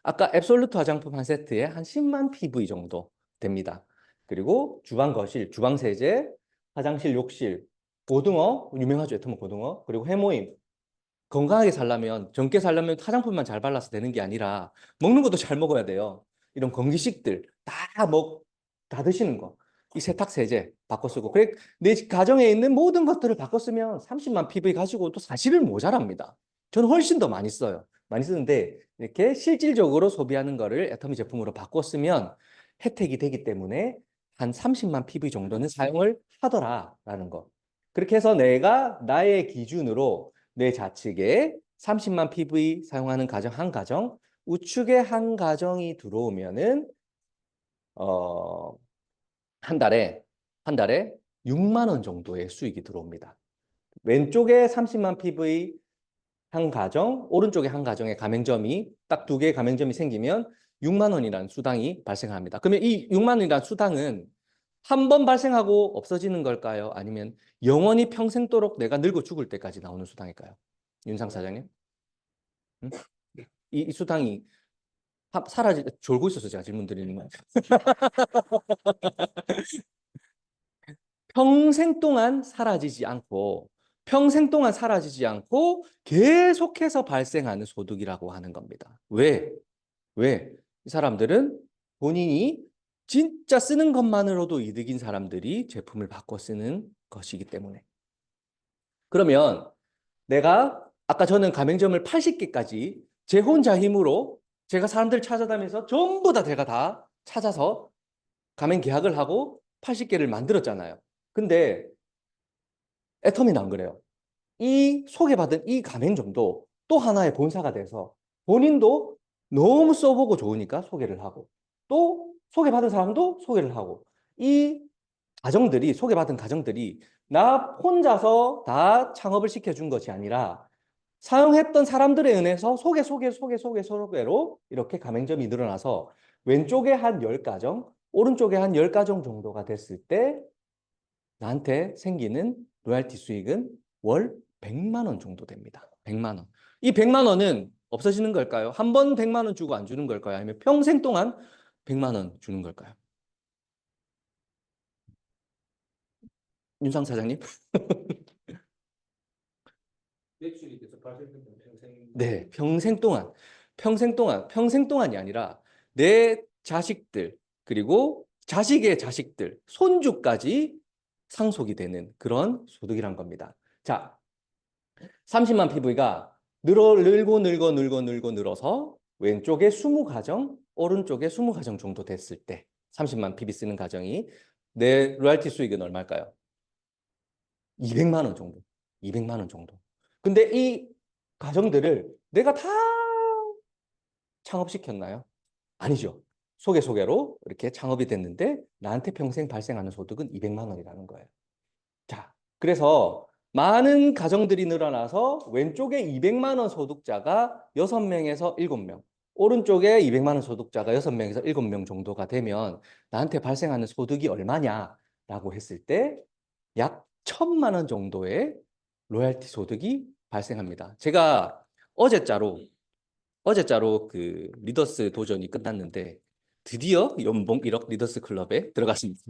아까 앱솔루트 화장품 한 세트에 한 10만 PV 정도 됩니다. 그리고 주방 거실, 주방 세제, 화장실, 욕실, 고등어, 유명하죠, 애터미 고등어, 그리고 해모임. 건강하게 살려면, 젊게 살려면 화장품만 잘 발라서 되는 게 아니라 먹는 것도 잘 먹어야 돼요. 이런 건기식들 다 드시는 거. 이 세탁 세제 바꿔 쓰고. 그래, 내 가정에 있는 모든 것들을 바꿔 쓰면 30만 PV 가지고도 사실은 모자랍니다. 저는 훨씬 더 많이 써요. 많이 쓰는데 이렇게 실질적으로 소비하는 거를 애터미 제품으로 바꿔 쓰면 혜택이 되기 때문에 한 30만 PV 정도는 사용을 하더라라는 거. 그렇게 해서 내가 나의 기준으로 내 좌측에 30만 PV 사용하는 가정 한 가정, 우측에 한 가정이 들어오면은 어, 한 달에 6만 원 정도의 수익이 들어옵니다. 왼쪽에 30만 PV, 한 가정, 오른쪽에 한 가정에 가맹점이 딱 2개의 가맹점이 생기면 6만 원이라는 수당이 발생합니다. 그러면 이 6만 원이라는 수당은 한 번 발생하고 없어지는 걸까요? 아니면 영원히 평생도록 내가 늙어 죽을 때까지 나오는 수당일까요? 윤상 사장님? 응? 이 수당이 졸고 있어서 제가 질문 드리는 거예요. 평생 동안 사라지지 않고 계속해서 발생하는 소득이라고 하는 겁니다. 왜? 왜? 이 사람들은 본인이 진짜 쓰는 것만으로도 이득인 사람들이 제품을 바꿔 쓰는 것이기 때문에. 그러면 내가 아까 저는 가맹점을 80개까지 제 혼자 힘으로 제가 사람들 찾아다니면서 전부 다 제가 다 찾아서 가맹 계약을 하고 80개를 만들었잖아요. 근데 애터미는 안 그래요. 이 소개받은 이 가맹점도 또 하나의 본사가 돼서 본인도 너무 써보고 좋으니까 소개를 하고 또 소개받은 사람도 소개를 하고 이 소개받은 가정들이 나 혼자서 다 창업을 시켜준 것이 아니라 사용했던 사람들에 의해서 소개로 이렇게 가맹점이 늘어나서 왼쪽에 한 10가정, 오른쪽에 한 10가정 정도가 됐을 때 나한테 생기는 로얄티 수익은 월 100만 원 정도 됩니다. 100만 원. 이 100만 원은 없어지는 걸까요? 한 번 100만 원 주고 안 주는 걸까요? 아니면 평생 동안 100만 원 주는 걸까요? 윤상 사장님? 매출이 계속 발생되면 평생 네, 평생 동안이 아니라 내 자식들, 그리고 자식의 자식들, 손주까지 상속이 되는 그런 소득이란 겁니다. 자, 30만 PV가 늘어서 왼쪽에 20가정, 오른쪽에 20가정 정도 됐을 때 30만 PV 쓰는 가정이 내 로얄티 수익은 얼마일까요? 200만 원 정도. 200만 원 정도. 근데 이 가정들을 내가 다 창업시켰나요? 아니죠. 소개로 이렇게 창업이 됐는데 나한테 평생 발생하는 소득은 200만 원이라는 거예요. 자, 그래서 많은 가정들이 늘어나서 왼쪽에 200만 원 소득자가 6명에서 7명, 오른쪽에 200만 원 소득자가 6명에서 7명 정도가 되면 나한테 발생하는 소득이 얼마냐라고 했을 때 약 1,000만 원 정도의 로얄티 소득이 발생합니다. 제가 어제자로 그 리더스 도전이 끝났는데 드디어 연봉 1억 리더스 클럽에 들어갔습니다.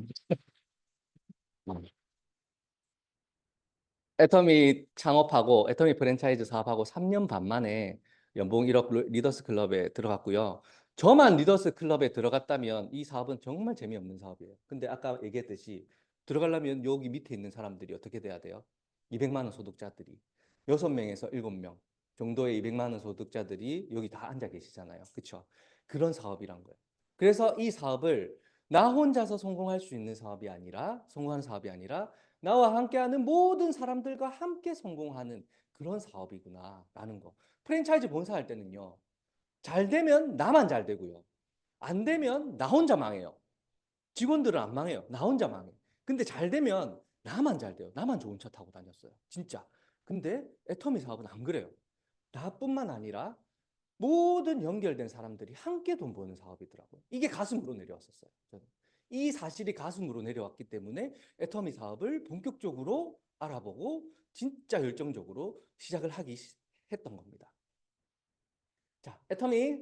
애터미 창업하고 애터미 프랜차이즈 사업하고 3년 반 만에 연봉 1억 리더스 클럽에 들어갔고요. 저만 리더스 클럽에 들어갔다면 이 사업은 정말 재미없는 사업이에요. 근데 아까 얘기했듯이 들어가려면 여기 밑에 있는 사람들이 어떻게 돼야 돼요? 200만 원 소득자들이 6명에서 7명 정도의 200만 원 소득자들이 여기 다 앉아 계시잖아요. 그렇죠? 그런 사업이란 거예요. 그래서 이 사업을 나 혼자서 성공하는 사업이 아니라 나와 함께하는 모든 사람들과 함께 성공하는 그런 사업이구나라는 거. 프랜차이즈 본사 할 때는요. 잘 되면 나만 잘 되고요. 안 되면 나 혼자 망해요. 직원들은 안 망해요. 나 혼자 망해. 근데 잘 되면 나만 잘 돼요. 나만 좋은 차 타고 다녔어요. 진짜. 근데 애터미 사업은 안 그래요. 나뿐만 아니라 모든 연결된 사람들이 함께 돈 버는 사업이더라고요. 이게 가슴으로 내려왔었어요. 저는. 이 사실이 가슴으로 내려왔기 때문에 애터미 사업을 본격적으로 알아보고 진짜 열정적으로 시작을 했던 겁니다. 자, 애터미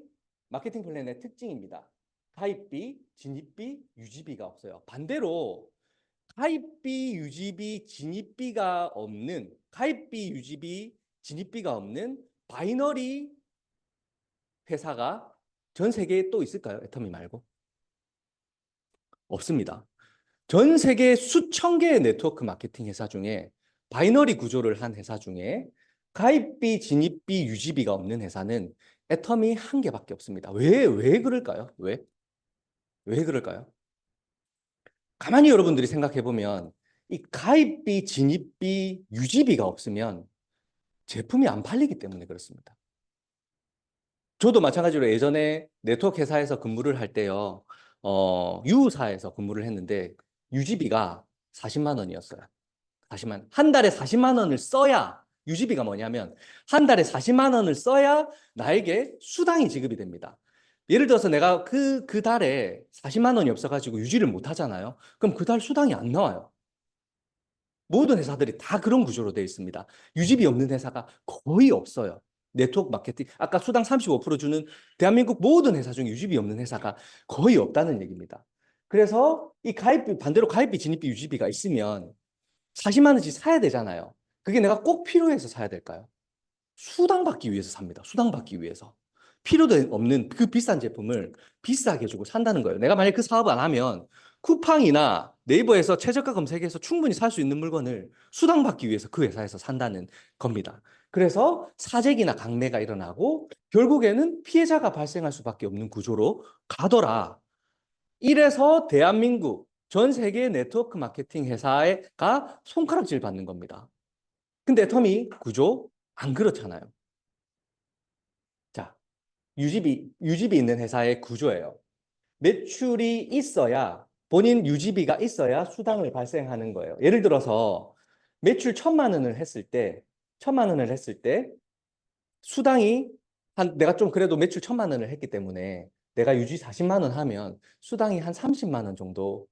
마케팅 플랜의 특징입니다. 가입비, 진입비, 유지비가 없어요. 반대로 가입비, 유지비, 진입비가 없는 바이너리 회사가 전 세계에 또 있을까요? 애터미 말고? 없습니다. 전 세계 수천 개의 네트워크 마케팅 회사 중에 바이너리 구조를 한 회사 중에 가입비, 진입비, 유지비가 없는 회사는 애터미 한 개밖에 없습니다. 왜 그럴까요? 왜 그럴까요? 가만히 여러분들이 생각해 보면 이 가입비, 진입비, 유지비가 없으면 제품이 안 팔리기 때문에 그렇습니다. 저도 마찬가지로 예전에 네트워크 회사에서 근무를 할 때요, 유사에서 근무를 했는데 유지비가 40만 원이었어요. 40만. 한 달에 40만 원을 써야 유지비가 뭐냐면 한 달에 40만 원을 써야 나에게 수당이 지급이 됩니다. 예를 들어서 내가 그 달에 40만 원이 없어가지고 유지를 못 하잖아요. 그럼 그 달 수당이 안 나와요. 모든 회사들이 다 그런 구조로 되어 있습니다. 유지비 없는 회사가 거의 없어요. 네트워크 마케팅, 아까 수당 35% 주는 대한민국 모든 회사 중에 유지비 없는 회사가 거의 없다는 얘기입니다. 그래서 이 가입비, 반대로 가입비, 진입비, 유지비가 있으면 40만 원씩 사야 되잖아요. 그게 내가 꼭 필요해서 사야 될까요? 수당 받기 위해서 삽니다. 수당 받기 위해서. 필요도 없는 그 비싼 제품을 비싸게 주고 산다는 거예요. 내가 만약 그 사업을 안 하면 쿠팡이나 네이버에서 최저가 검색해서 충분히 살 수 있는 물건을 수당 받기 위해서 그 회사에서 산다는 겁니다. 그래서 사재기나 강매가 일어나고 결국에는 피해자가 발생할 수밖에 없는 구조로 가더라. 이래서 대한민국 전 세계 네트워크 마케팅 회사가 손가락질 받는 겁니다. 근데 애터미 구조 안 그렇잖아요. 자, 유지비 있는 회사의 구조예요. 매출이 있어야, 본인 유지비가 있어야 수당을 발생하는 거예요. 예를 들어서 매출 1,000만 원을 했을 때, 1,000만 원을 했을 때 수당이 내가 좀 그래도 매출 1,000만 원을 했기 때문에 내가 유지 40만 원 하면 수당이 한 30만 원 정도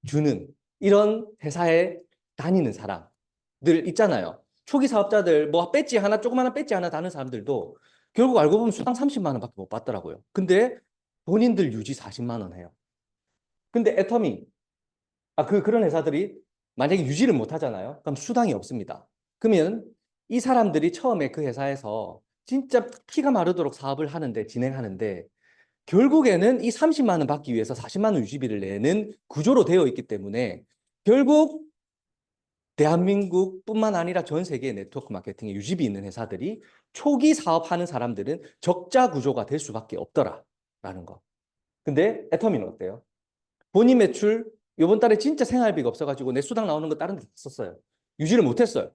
주는 이런 회사에 다니는 사람들 있잖아요. 초기 사업자들 뭐 배지 하나, 조그마한 배지 하나 다는 사람들도 결국 알고 보면 수당 30만 원밖에 못 받더라고요. 근데 본인들 유지 40만 원 해요. 근데 애터미 그런 회사들이 만약에 유지를 못 하잖아요. 그럼 수당이 없습니다. 그러면 이 사람들이 처음에 그 회사에서 진짜 피가 마르도록 사업을 하는데, 진행하는데 결국에는 이 30만 원 받기 위해서 40만 원 유지비를 내는 구조로 되어 있기 때문에 결국 대한민국뿐만 아니라 전 세계의 네트워크 마케팅에 유지비 있는 회사들이 초기 사업하는 사람들은 적자 구조가 될 수밖에 없더라라는 거. 근데 애터미는 어때요? 본인 매출 이번 달에 진짜 생활비가 없어가지고 내 수당 나오는 거 다른 데 썼어요. 유지를 못했어요.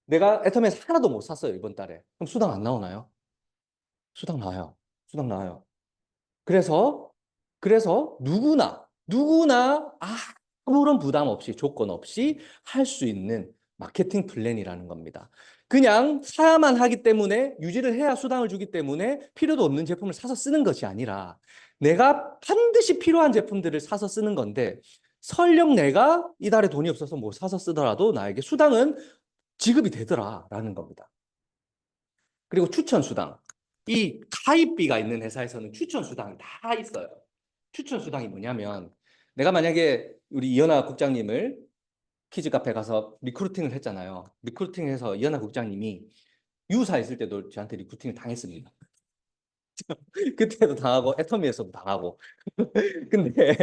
내가 애터미에서 하나도 못 샀어요, 이번 달에. 그럼 수당 안 나오나요? 수당 나와요. 수당 나와요. 그래서 누구나 아무런 부담 없이, 조건 없이 할 수 있는 마케팅 플랜이라는 겁니다. 그냥 사야만 하기 때문에, 유지를 해야 수당을 주기 때문에 필요도 없는 제품을 사서 쓰는 것이 아니라 내가 반드시 필요한 제품들을 사서 쓰는 건데, 설령 내가 이달에 돈이 없어서 뭐 사서 쓰더라도 나에게 수당은 지급이 되더라라는 겁니다. 그리고 추천 수당. 이 가입비가 있는 회사에서는 추천 수당이 다 있어요. 추천 수당이 뭐냐면 내가 만약에 우리 이현아 국장님을 키즈 카페 가서 리크루팅을 했잖아요. 리크루팅해서 이현아 국장님이 유사 있을 때도 저한테 리크루팅을 당했습니다. 그때도 당하고 애터미에서도 당하고. 근데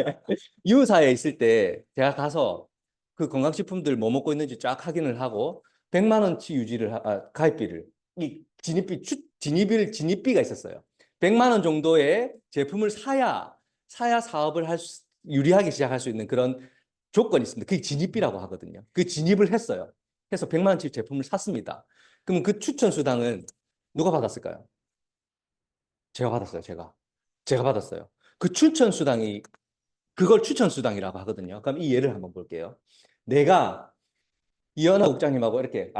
유사에 있을 때 제가 가서 그 건강식품들 뭐 먹고 있는지 쫙 확인을 하고 100만 원치 가입비를 이 진입비가 있었어요. 100만 원 정도의 제품을 사야 사업을 유리하게 시작할 수 있는 그런 조건이 있습니다. 그게 진입비라고 하거든요. 그 진입을 했어요. 해서 100만 원치 제품을 샀습니다. 그러면 그 추천 수당은 누가 받았을까요? 제가 받았어요. 제가 받았어요. 그 추천 수당이 그걸 추천 수당이라고 하거든요. 그럼 이 예를 한번 볼게요. 내가 이현아 국장님하고 이렇게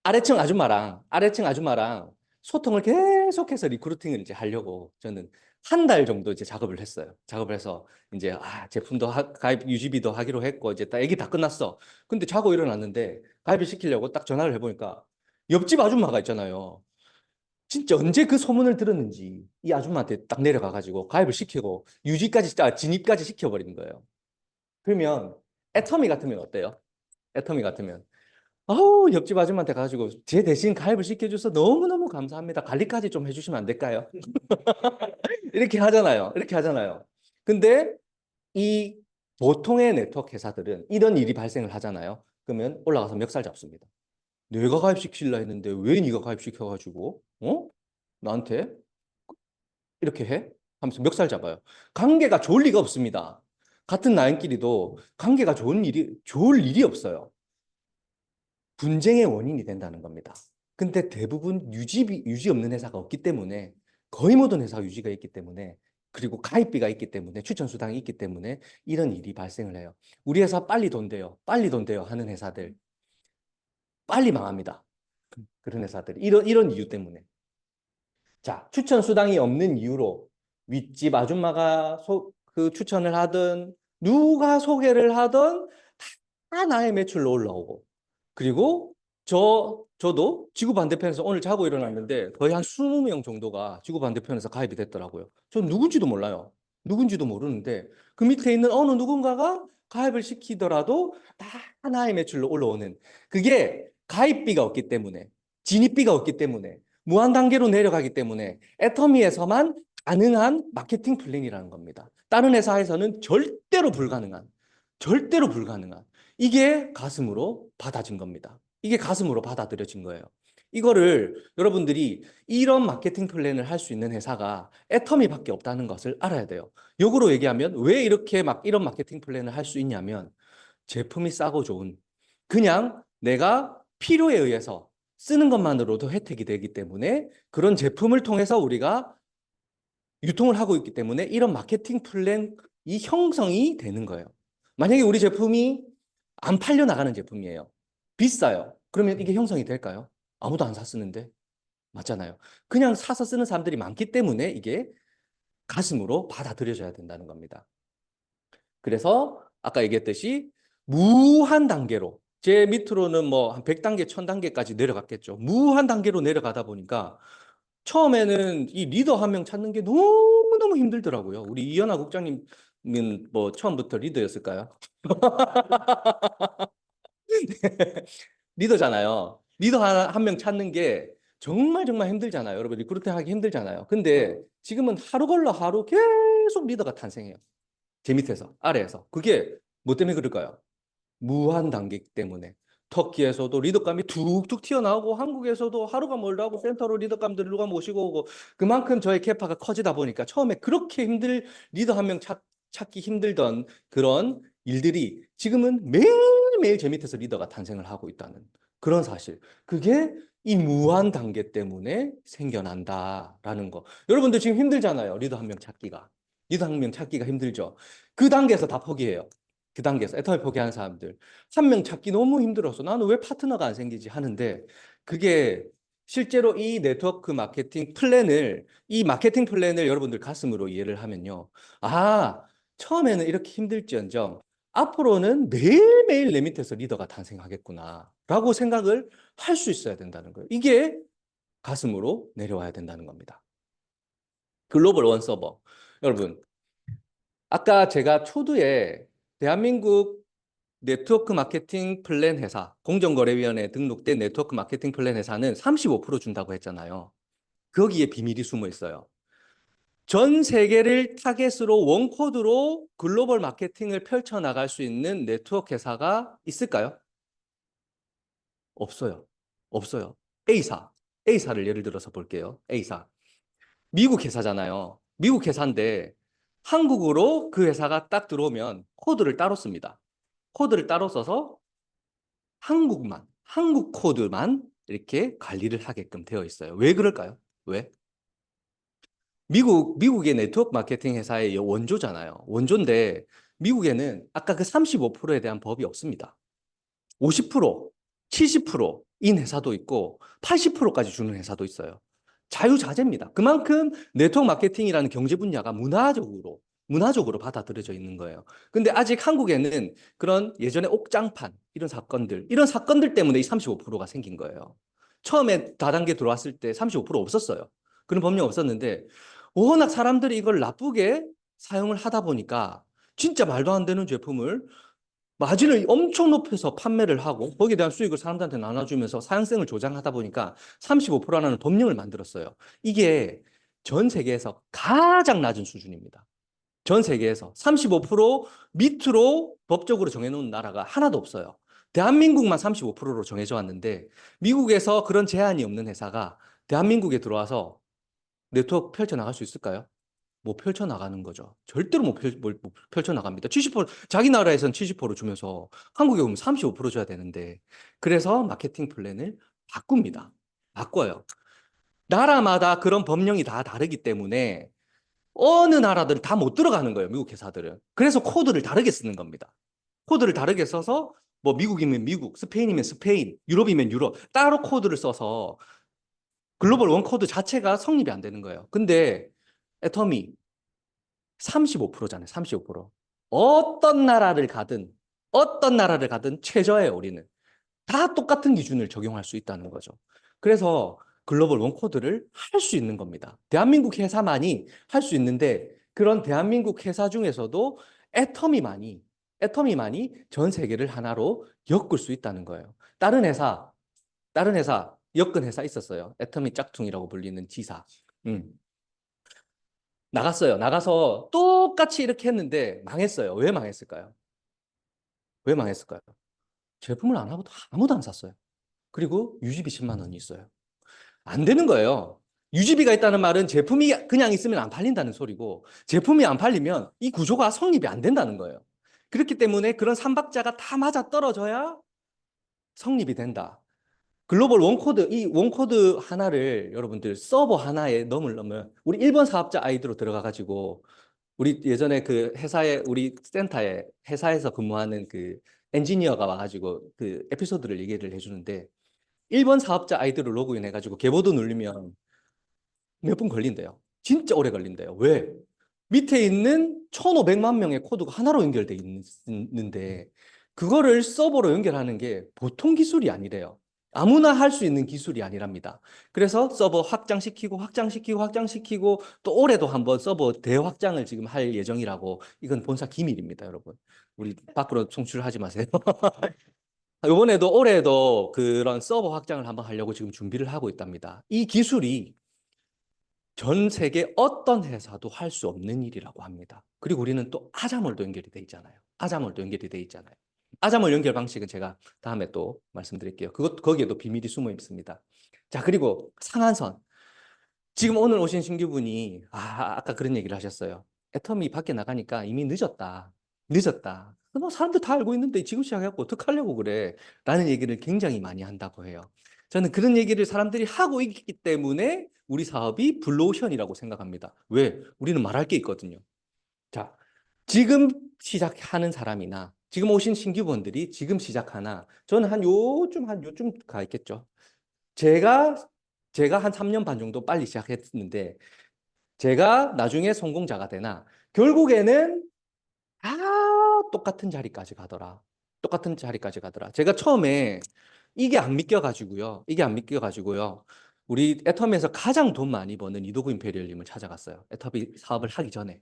아래층 아줌마랑 소통을 계속해서 리크루팅을 이제 하려고 저는 한 달 정도 이제 작업을 했어요. 작업을 해서 이제 제품도 가입 유지비도 하기로 했고 이제 다 얘기 다 끝났어. 근데 자고 일어났는데 가입을 시키려고 딱 전화를 해보니까 옆집 아줌마가 있잖아요. 진짜 언제 그 소문을 들었는지 이 아줌마한테 딱 내려가가지고 가입을 시키고 진입까지 시켜버리는 거예요. 그러면 애터미 같으면 어때요? 애터미 같으면 옆집 아줌마한테 가가지고 제 대신 가입을 시켜줘서 너무너무 감사합니다. 관리까지 좀 해주시면 안 될까요? 이렇게 하잖아요. 근데 이 보통의 네트워크 회사들은 이런 일이 발생을 하잖아요. 그러면 올라가서 멱살 잡습니다. 내가 가입시키려 했는데 왜 네가 가입시켜가지고 나한테 이렇게 해? 하면서 멱살 잡아요. 관계가 좋을 리가 없습니다. 같은 나인끼리도 관계가 좋을 일이 없어요. 분쟁의 원인이 된다는 겁니다. 근데 대부분 유지 없는 회사가 없기 때문에 거의 모든 회사가 유지가 있기 때문에 그리고 가입비가 있기 때문에 추천 수당이 있기 때문에 이런 일이 발생을 해요. 우리 회사 빨리 돈 돼요 하는 회사들 빨리 망합니다. 그런 회사들이 이런 이유 때문에. 자, 추천 수당이 없는 이유로 윗집 아줌마가 그 추천을 하든 누가 소개를 하든 다 나의 매출로 올라오고, 그리고 저도 지구 반대편에서 오늘 자고 일어났는데 거의 한 20명 정도가 지구 반대편에서 가입이 됐더라고요. 전 누군지도 몰라요. 누군지도 모르는데 그 밑에 있는 어느 누군가가 가입을 시키더라도 다 나의 매출로 올라오는, 그게 가입비가 없기 때문에, 진입비가 없기 때문에, 무한 단계로 내려가기 때문에 애터미에서만 가능한 마케팅 플랜이라는 겁니다. 다른 회사에서는 절대로 불가능한 이게 가슴으로 받아진 겁니다. 이게 가슴으로 받아들여진 거예요. 이거를 여러분들이 이런 마케팅 플랜을 할 수 있는 회사가 애터미밖에 없다는 것을 알아야 돼요. 역으로 얘기하면 왜 이렇게 이런 마케팅 플랜을 할 수 있냐면, 제품이 싸고 좋은, 그냥 내가 필요에 의해서 쓰는 것만으로도 혜택이 되기 때문에 그런 제품을 통해서 우리가 유통을 하고 있기 때문에 이런 마케팅 플랜이 형성이 되는 거예요. 만약에 우리 제품이 안 팔려 나가는 제품이에요. 비싸요. 그러면 이게 형성이 될까요? 아무도 안 샀쓰는데. 맞잖아요. 그냥 사서 쓰는 사람들이 많기 때문에 이게 가슴으로 받아들여져야 된다는 겁니다. 그래서 아까 얘기했듯이 무한 단계로, 제 밑으로는 뭐 한 100단계, 1000단계까지 내려갔겠죠. 무한 단계로 내려가다 보니까 처음에는 이 리더 한 명 찾는 게 너무너무 힘들더라고요. 우리 이현아 국장님은 뭐 처음부터 리더였을까요? 리더잖아요. 리더 한 명 찾는 게 정말 힘들잖아요. 여러분, 리크루팅 하기 힘들잖아요. 근데 지금은 하루 걸러 하루 계속 리더가 탄생해요. 제 밑에서, 아래에서. 그게 뭐 때문에 그럴까요? 무한 단계 때문에. 터키에서도 리더감이 툭툭 튀어나오고, 한국에서도 하루가 멀다고 센터로 리더감들을 누가 모시고 오고, 그만큼 저의 캐파가 커지다 보니까 처음에 그렇게 리더 한 명 찾기 힘들던 그런 일들이 지금은 매일매일 제 밑에서 리더가 탄생을 하고 있다는 그런 사실. 그게 이 무한 단계 때문에 생겨난다라는 거. 여러분들 지금 힘들잖아요. 리더 한 명 찾기가. 리더 한 명 찾기가 힘들죠. 그 단계에서 다 포기해요. 그 단계에서 애터미 포기하는 사람들. 한 명 찾기 너무 힘들어서 나는 왜 파트너가 안 생기지 하는데, 그게 실제로 이 마케팅 플랜을 여러분들 가슴으로 이해를 하면요. 아, 처음에는 이렇게 힘들지언정 앞으로는 매일매일 내 밑에서 리더가 탄생하겠구나 라고 생각을 할 수 있어야 된다는 거예요. 이게 가슴으로 내려와야 된다는 겁니다. 글로벌 원 서버. 여러분, 아까 제가 초두에 대한민국 네트워크 마케팅 플랜 회사, 공정거래위원회에 등록된 네트워크 마케팅 플랜 회사는 35% 준다고 했잖아요. 거기에 비밀이 숨어 있어요. 전 세계를 타겟으로 원코드로 글로벌 마케팅을 펼쳐나갈 수 있는 네트워크 회사가 있을까요? 없어요. 없어요. A사를 예를 들어서 볼게요. A사. 미국 회사잖아요. 미국 회사인데 한국으로 그 회사가 딱 들어오면 코드를 따로 씁니다. 코드를 따로 써서 한국 코드만 이렇게 관리를 하게끔 되어 있어요. 왜 그럴까요? 왜? 미국의 네트워크 마케팅 회사의 원조잖아요. 원조인데 미국에는 아까 그 35%에 대한 법이 없습니다. 50%, 70%인 회사도 있고 80%까지 주는 회사도 있어요. 자유자재입니다. 그만큼 네트워크 마케팅이라는 경제 분야가 문화적으로 받아들여져 있는 거예요. 근데 아직 한국에는 그런 예전에 옥장판, 이런 사건들 때문에 이 35%가 생긴 거예요. 처음에 다단계 들어왔을 때 35% 없었어요. 그런 법령 없었는데 워낙 사람들이 이걸 나쁘게 사용을 하다 보니까 진짜 말도 안 되는 제품을 마진을 엄청 높여서 판매를 하고 거기에 대한 수익을 사람들한테 나눠주면서 사양성을 조장하다 보니까 35%라는 법령을 만들었어요. 이게 전 세계에서 가장 낮은 수준입니다. 전 세계에서 35% 밑으로 법적으로 정해놓은 나라가 하나도 없어요. 대한민국만 35%로 정해져 왔는데 미국에서 그런 제한이 없는 회사가 대한민국에 들어와서 네트워크 펼쳐나갈 수 있을까요? 못 펼쳐나가는 거죠. 절대로 못 펼쳐나갑니다. 70%, 자기 나라에서는 70% 주면서 한국에 오면 35% 줘야 되는데, 그래서 마케팅 플랜을 바꿉니다. 바꿔요. 나라마다 그런 법령이 다 다르기 때문에 어느 나라들은 다 못 들어가는 거예요. 미국 회사들은. 그래서 코드를 다르게 쓰는 겁니다. 코드를 다르게 써서 뭐 미국이면 미국, 스페인이면 스페인, 유럽이면 유럽 따로 코드를 써서 글로벌 원 코드 자체가 성립이 안 되는 거예요. 근데 애터미 35%잖아요. 35%. 어떤 나라를 가든 최저예요, 우리는. 다 똑같은 기준을 적용할 수 있다는 거죠. 그래서 글로벌 원 코드를 할 수 있는 겁니다. 대한민국 회사만이 할 수 있는데 그런 대한민국 회사 중에서도 애터미만이 전 세계를 하나로 엮을 수 있다는 거예요. 다른 회사, 엮은 회사 있었어요. 애터미 짝퉁이라고 불리는 지사. 나갔어요. 나가서 똑같이 이렇게 했는데 망했어요. 왜 망했을까요? 왜 망했을까요? 제품을 안 하고 아무도 안 샀어요. 그리고 유지비 10만 원이 있어요. 안 되는 거예요. 유지비가 있다는 말은 제품이 그냥 있으면 안 팔린다는 소리고 제품이 안 팔리면 이 구조가 성립이 안 된다는 거예요. 그렇기 때문에 그런 삼박자가 다 맞아 떨어져야 성립이 된다. 글로벌 원코드, 이 원코드 하나를 여러분들 서버 하나에 넣으려면 우리 일본 사업자 아이디로 들어가가지고 우리 예전에 그 회사에 우리 센터에 회사에서 근무하는 그 엔지니어가 와가지고 그 에피소드를 얘기를 해주는데 1번 사업자 아이디로 로그인 해가지고 개보드 누르면 몇 분 걸린대요. 진짜 오래 걸린대요. 왜? 밑에 있는 1,500만 명의 코드가 하나로 연결돼 있는데 그거를 서버로 연결하는 게 보통 기술이 아니래요. 아무나 할 수 있는 기술이 아니랍니다. 그래서 서버 확장시키고 또 올해도 한번 서버 대확장을 지금 할 예정이라고 이건 본사 기밀입니다, 여러분. 우리 밖으로 송출하지 마세요. 이번에도 올해도 그런 서버 확장을 한번 하려고 지금 준비를 하고 있답니다. 이 기술이 전 세계 어떤 회사도 할 수 없는 일이라고 합니다. 그리고 우리는 또 아자몰도 연결이 돼 있잖아요. 아자몰 연결 방식은 제가 다음에 또 말씀드릴게요. 거기에도 비밀이 숨어 있습니다. 자, 그리고 상한선. 지금 오늘 오신 신규분이 아까 그런 얘기를 하셨어요. 애터미 밖에 나가니까 이미 늦었다. 뭐 사람들 다 알고 있는데 지금 시작해갖고 어떡하려고 그래? 라는 얘기를 굉장히 많이 한다고 해요. 저는 그런 얘기를 사람들이 하고 있기 때문에 우리 사업이 블루오션이라고 생각합니다. 왜? 우리는 말할 게 있거든요. 자, 지금 시작하는 사람이나 지금 오신 신규분들이 지금 시작하나 저는 한 요쯤 가 있겠죠. 제가 한 3년 반 정도 빨리 시작했는데 제가 나중에 성공자가 되나 결국에는 다 똑같은 자리까지 가더라. 제가 처음에 이게 안 믿겨가지고요. 우리 애터미에서 가장 돈 많이 버는 이도구 임페리얼님을 찾아갔어요. 애터미 사업을 하기 전에.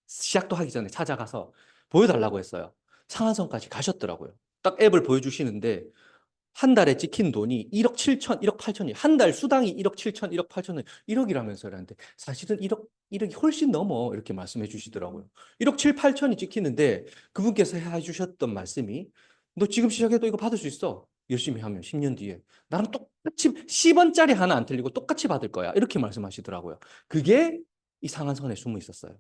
시작도 하기 전에 찾아가서 보여달라고 했어요. 상한선까지 가셨더라고요. 딱 앱을 보여주시는데 한 달에 찍힌 돈이 1억 7천, 1억 8천이 한 달 수당이 1억 7천, 1억 8천은 1억이라면서요. 그런데 사실은 1억이 훨씬 넘어 이렇게 말씀해 주시더라고요. 1억 7, 8천이 찍히는데 그분께서 해주셨던 말씀이 너 지금 시작해도 이거 받을 수 있어. 열심히 하면 10년 뒤에 나랑 똑같이 10원짜리 하나 안 틀리고 똑같이 받을 거야. 이렇게 말씀하시더라고요. 그게 이 상한선에 숨어 있었어요.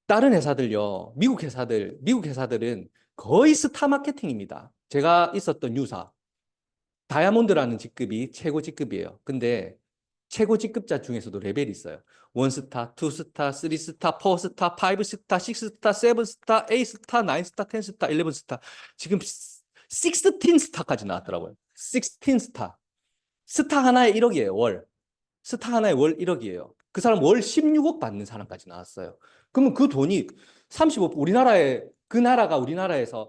다른 회사들요, 미국 회사들은 거의 스타 마케팅입니다. 제가 있었던 유사, 다이아몬드라는 직급이 최고 직급이에요. 근데 최고 직급자 중에서도 레벨이 있어요. 1스타, 2스타, 3스타, 4스타, 5스타, 6스타, 7스타, 8스타, 9스타, 10스타, 11스타. 지금 16스타까지 나왔더라고요. 16스타. 스타 하나에 1억이에요, 월. 스타 하나에 월 1억이에요. 그 사람 월 16억 받는 사람까지 나왔어요. 그러면 그 돈이 35, 그 나라가 우리나라에서,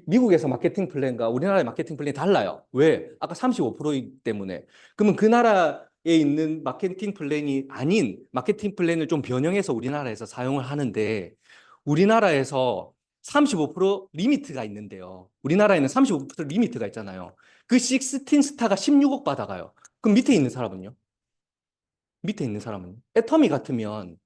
미국에서 마케팅 플랜과 우리나라의 마케팅 플랜이 달라요. 왜? 아까 35%이기 때문에. 그러면 그 나라에 있는 마케팅 플랜이 아닌 마케팅 플랜을 좀 변형해서 우리나라에서 사용을 하는데, 우리나라에서 35% 리미트가 있는데요. 우리나라에는 35% 리미트가 있잖아요. 그 16스타가 16억 받아가요. 그럼 밑에 있는 사람은요? 애터미 같으면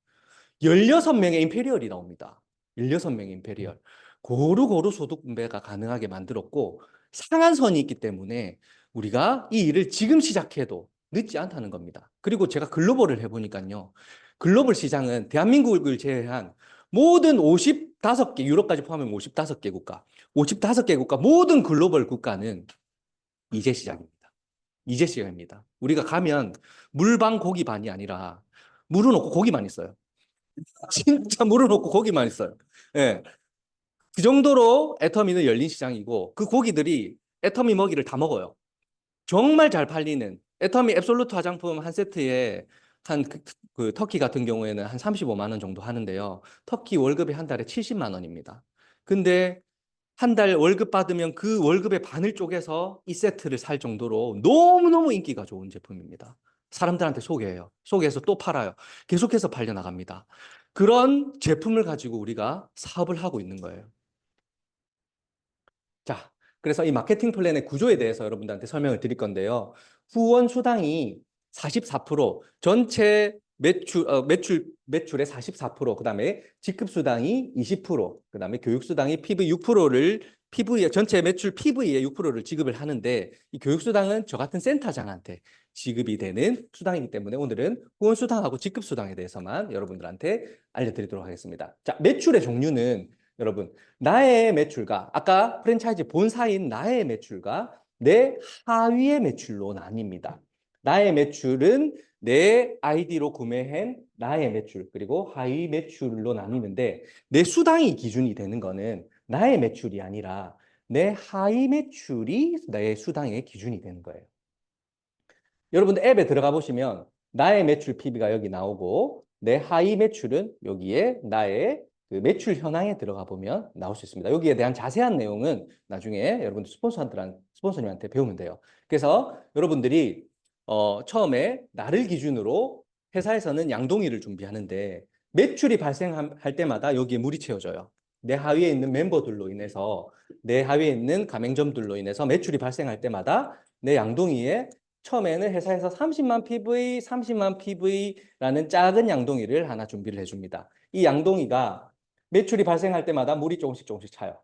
16명의 임페리얼이 나옵니다. 16명의 임페리얼. 고루고루 소득 분배가 가능하게 만들었고 상한선이 있기 때문에 우리가 이 일을 지금 시작해도 늦지 않다는 겁니다. 그리고 제가 글로벌을 해보니까요. 글로벌 시장은 대한민국을 제외한 모든 55개, 유럽까지 포함하면 55개 국가, 55개 국가 모든 글로벌 국가는 이제 시작입니다. 우리가 가면 물방 고기반이 아니라 물은 없고 고기만 있어요. 진짜 물은 없고 고기만 있어요. 예. 그 정도로 애터미는 열린 시장이고 그 고기들이 애터미 먹이를 다 먹어요. 정말 잘 팔리는 애터미 앱솔루트 화장품 한 세트에 그 터키 같은 경우에는 한 35만 원 정도 하는데요. 터키 월급이 한 달에 70만 원입니다. 근데 한 달 월급 받으면 그 월급의 반을 쪼개서 이 세트를 살 정도로 너무너무 인기가 좋은 제품입니다. 사람들한테 소개해요. 소개해서 또 팔아요. 계속해서 팔려나갑니다. 그런 제품을 가지고 우리가 사업을 하고 있는 거예요. 자, 그래서 이 마케팅 플랜의 구조에 대해서 여러분들한테 설명을 드릴 건데요. 후원 수당이 44%, 전체 매출의 44%, 그다음에 직급 수당이 20%, 그다음에 교육 수당이 PV 6%를 전체 매출 PV의 6%를 지급을 하는데 이 교육 수당은 저 같은 센터장한테 지급이 되는 수당이기 때문에 오늘은 후원 수당하고 직급 수당에 대해서만 여러분들한테 알려드리도록 하겠습니다. 자, 매출의 종류는 여러분 나의 매출과 아까 프랜차이즈 본사인 나의 매출과 내 하위의 매출로 나뉩니다. 나의 매출은 내 아이디로 구매한 나의 매출 그리고 하위 매출로 나뉘는데 내 수당이 기준이 되는 거는 나의 매출이 아니라 내 하위 매출이 내 수당의 기준이 되는 거예요. 여러분들 앱에 들어가 보시면 나의 매출 PB가 여기 나오고 내 하위 매출은 여기에 나의 그 매출 현황에 들어가 보면 나올 수 있습니다. 여기에 대한 자세한 내용은 나중에 여러분들 스폰서님한테 배우면 돼요. 그래서 여러분들이 처음에 나를 기준으로 회사에서는 양동이를 준비하는데 매출이 발생할 때마다 여기에 물이 채워져요. 내 하위에 있는 멤버들로 인해서 내 하위에 있는 가맹점들로 인해서 매출이 발생할 때마다 내 양동이에 처음에는 회사에서 30만 PV, 30만 PV라는 작은 양동이를 하나 준비를 해줍니다. 이 양동이가 매출이 발생할 때마다 물이 조금씩 차요.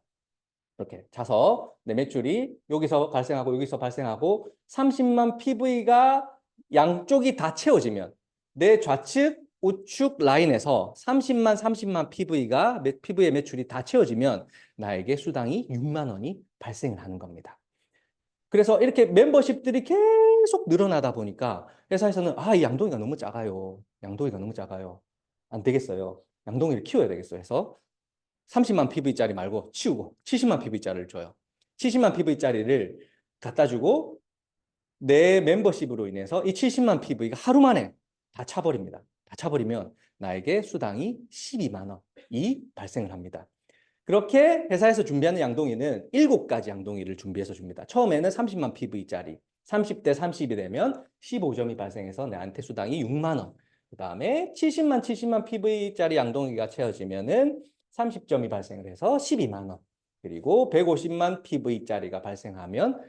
이렇게 차서 내 매출이 여기서 발생하고 여기서 발생하고 30만 PV가 양쪽이 다 채워지면 내 좌측, 우측 라인에서 30만 PV의 매출이 다 채워지면 나에게 수당이 6만 원이 발생을 하는 겁니다. 그래서 이렇게 멤버십들이 계속 늘어나다 보니까 회사에서는 이 양동이가 너무 작아요. 양동이가 너무 작아요. 안 되겠어요. 양동이를 키워야 되겠어요. 해서 30만 PV짜리 말고 치우고 70만 PV짜리를 줘요. 70만 PV짜리를 갖다 주고 내 멤버십으로 인해서 이 70만 PV가 하루 만에 다 차버립니다. 다 차버리면 나에게 수당이 12만 원이 발생을 합니다. 그렇게 회사에서 준비하는 양동이는 7가지 양동이를 준비해서 줍니다. 처음에는 30만 PV짜리, 30대 30이 되면 15점이 발생해서 내한테 수당이 6만 원. 그 다음에 70만 PV짜리 양동이가 채워지면은 30점이 발생을 해서 12만 원. 그리고 150만 PV짜리가 발생하면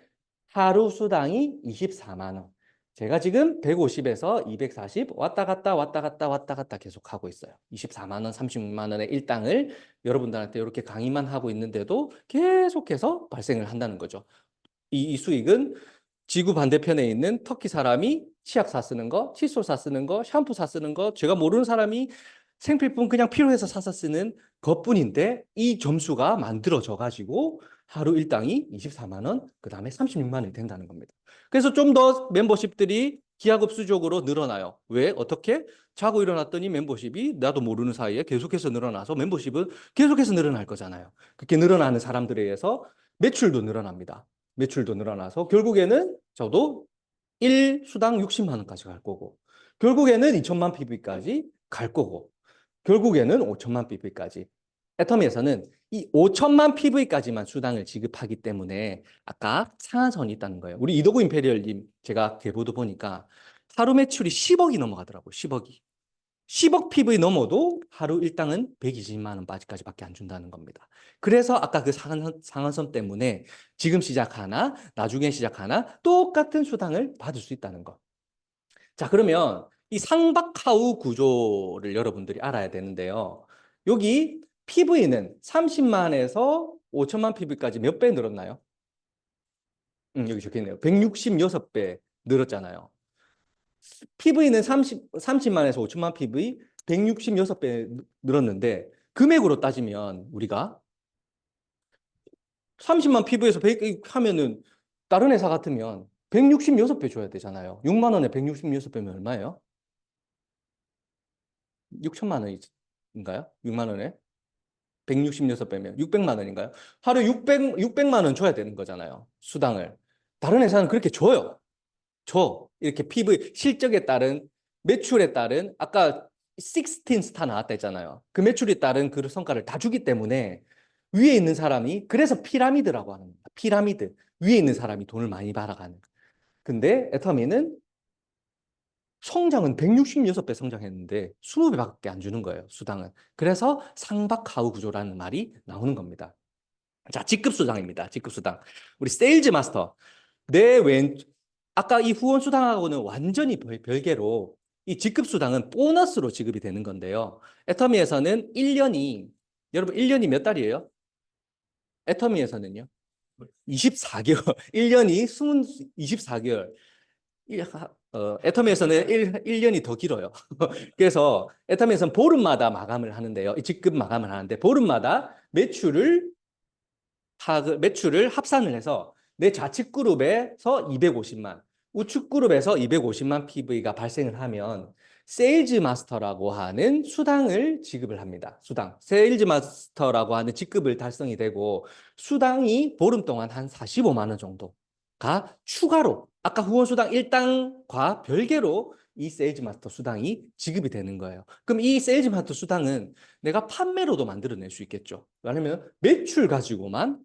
하루 수당이 24만 원. 제가 지금 150에서 240 왔다 갔다 계속 하고 있어요. 24만 원, 36만 원의 일당을 여러분들한테 이렇게 강의만 하고 있는데도 계속해서 발생을 한다는 거죠. 이 수익은 지구 반대편에 있는 터키 사람이 치약 사 쓰는 거, 칫솔 사 쓰는 거, 샴푸 사 쓰는 거, 제가 모르는 사람이 생필품 그냥 필요해서 사서 쓰는 것뿐인데 이 점수가 만들어져 가지고 하루 일당이 24만 원, 그 다음에 36만 원이 된다는 겁니다. 그래서 좀 더 멤버십들이 기하급수적으로 늘어나요. 왜? 어떻게? 자고 일어났더니 멤버십이 나도 모르는 사이에 계속해서 늘어나서 멤버십은 계속해서 늘어날 거잖아요. 그렇게 늘어나는 사람들에 의해서 매출도 늘어납니다. 매출도 늘어나서 결국에는 저도 1수당 60만 원까지 갈 거고 결국에는 2천만 PV까지 갈 거고 결국에는 5천만 PV까지. 애터미에서는 이 5천만 PV까지만 수당을 지급하기 때문에 아까 상한선이 있다는 거예요. 우리 이도구 임페리얼님 제가 계보도 보니까 하루 매출이 10억이 넘어가더라고요. 10억이. 10억 PV 넘어도 하루 일당은 120만 원까지밖에 안 준다는 겁니다. 그래서 아까 그 상한선 때문에 지금 시작하나 나중에 시작하나 똑같은 수당을 받을 수 있다는 거. 자, 그러면 이 상박하우 구조를 여러분들이 알아야 되는데요. 여기 PV는 30만에서 5천만 PV까지 몇 배 늘었나요? 여기 적혀있네요. 166배 늘었잖아요. PV는 30만에서 5천만 PV 166배 늘었는데 금액으로 따지면 우리가 30만 PV에서 100 하면은 다른 회사 같으면 166배 줘야 되잖아요. 6만 원에 166배면 얼마예요? 6천만 원인가요? 6만 원에? 166배면 600만 원인가요? 하루 600만 원 줘야 되는 거잖아요. 수당을. 다른 회사는 그렇게 줘요. 이렇게 PV 실적에 따른 매출에 따른 아까 16 스타 나왔다 했잖아요. 그 매출에 따른 그 성과를 다 주기 때문에 위에 있는 사람이 그래서 피라미드라고 하는 겁니다. 피라미드. 위에 있는 사람이 돈을 많이 벌어가는. 근데 애터미는 성장은 166배 성장했는데 20배밖에 안 주는 거예요, 수당은. 그래서 상박하우 구조라는 말이 나오는 겁니다. 자, 직급 수당입니다. 직급 수당. 우리 세일즈 마스터. 아까 이 후원 수당하고는 완전히 별개로 이 직급 수당은 보너스로 지급이 되는 건데요. 애터미에서는 1년이, 여러분 1년이 몇 달이에요? 애터미에서는요? 24개월. 1년이 24개월. 애터미에서는 1년이 더 길어요. 그래서 애터미에서는 보름마다 마감을 하는데요. 이 직급 마감을 하는데 보름마다 매출을 합산을 해서 내 좌측 그룹에서 250만, 우측 그룹에서 250만 PV가 발생을 하면 세일즈 마스터라고 하는 수당을 지급을 합니다. 수당. 세일즈 마스터라고 하는 직급을 달성이 되고 수당이 보름 동안 한 45만 원 정도가 추가로 아까 후원 수당 1당과 별개로 이 세일즈 마스터 수당이 지급이 되는 거예요. 그럼 이 세일즈 마스터 수당은 내가 판매로도 만들어낼 수 있겠죠. 왜냐하면 매출 가지고만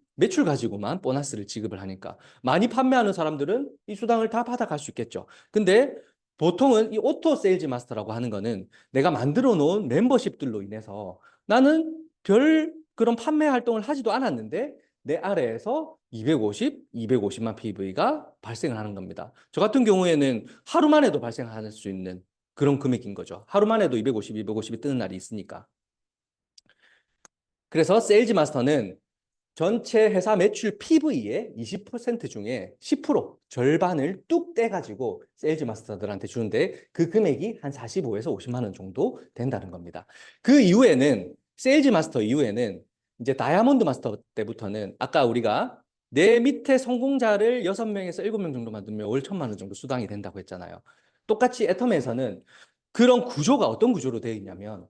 보너스를 지급을 하니까 많이 판매하는 사람들은 이 수당을 다 받아갈 수 있겠죠. 근데 보통은 이 오토 세일즈 마스터라고 하는 거는 내가 만들어 놓은 멤버십들로 인해서 나는 별 그런 판매 활동을 하지도 않았는데 내 아래에서 250만 PV가 발생을 하는 겁니다. 저 같은 경우에는 하루만 해도 발생할 수 있는 그런 금액인 거죠. 하루만 해도 250이 뜨는 날이 있으니까. 그래서 세일즈 마스터는 전체 회사 매출 PV의 20% 중에 10% 절반을 뚝 떼가지고 세일즈 마스터들한테 주는데 그 금액이 한 45에서 50만 원 정도 된다는 겁니다. 그 이후에는 세일즈 마스터 이후에는 이제 다이아몬드 마스터 때부터는 아까 우리가 내 밑에 성공자를 6명에서 7명 정도 만들면 월 1,000만 원 정도 수당이 된다고 했잖아요. 똑같이 애텀에서는 그런 구조가 어떤 구조로 되어 있냐면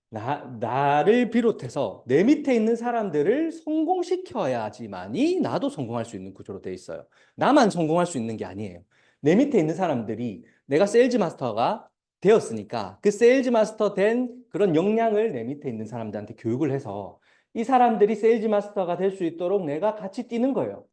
나를 비롯해서 내 밑에 있는 사람들을 성공시켜야지만이 나도 성공할 수 있는 구조로 되어 있어요. 나만 성공할 수 있는 게 아니에요. 내 밑에 있는 사람들이 내가 세일즈 마스터가 되었으니까 그 세일즈 마스터 된 그런 역량을 내 밑에 있는 사람들한테 교육을 해서 이 사람들이 세일즈 마스터가 될 수 있도록 내가 같이 뛰는 거예요.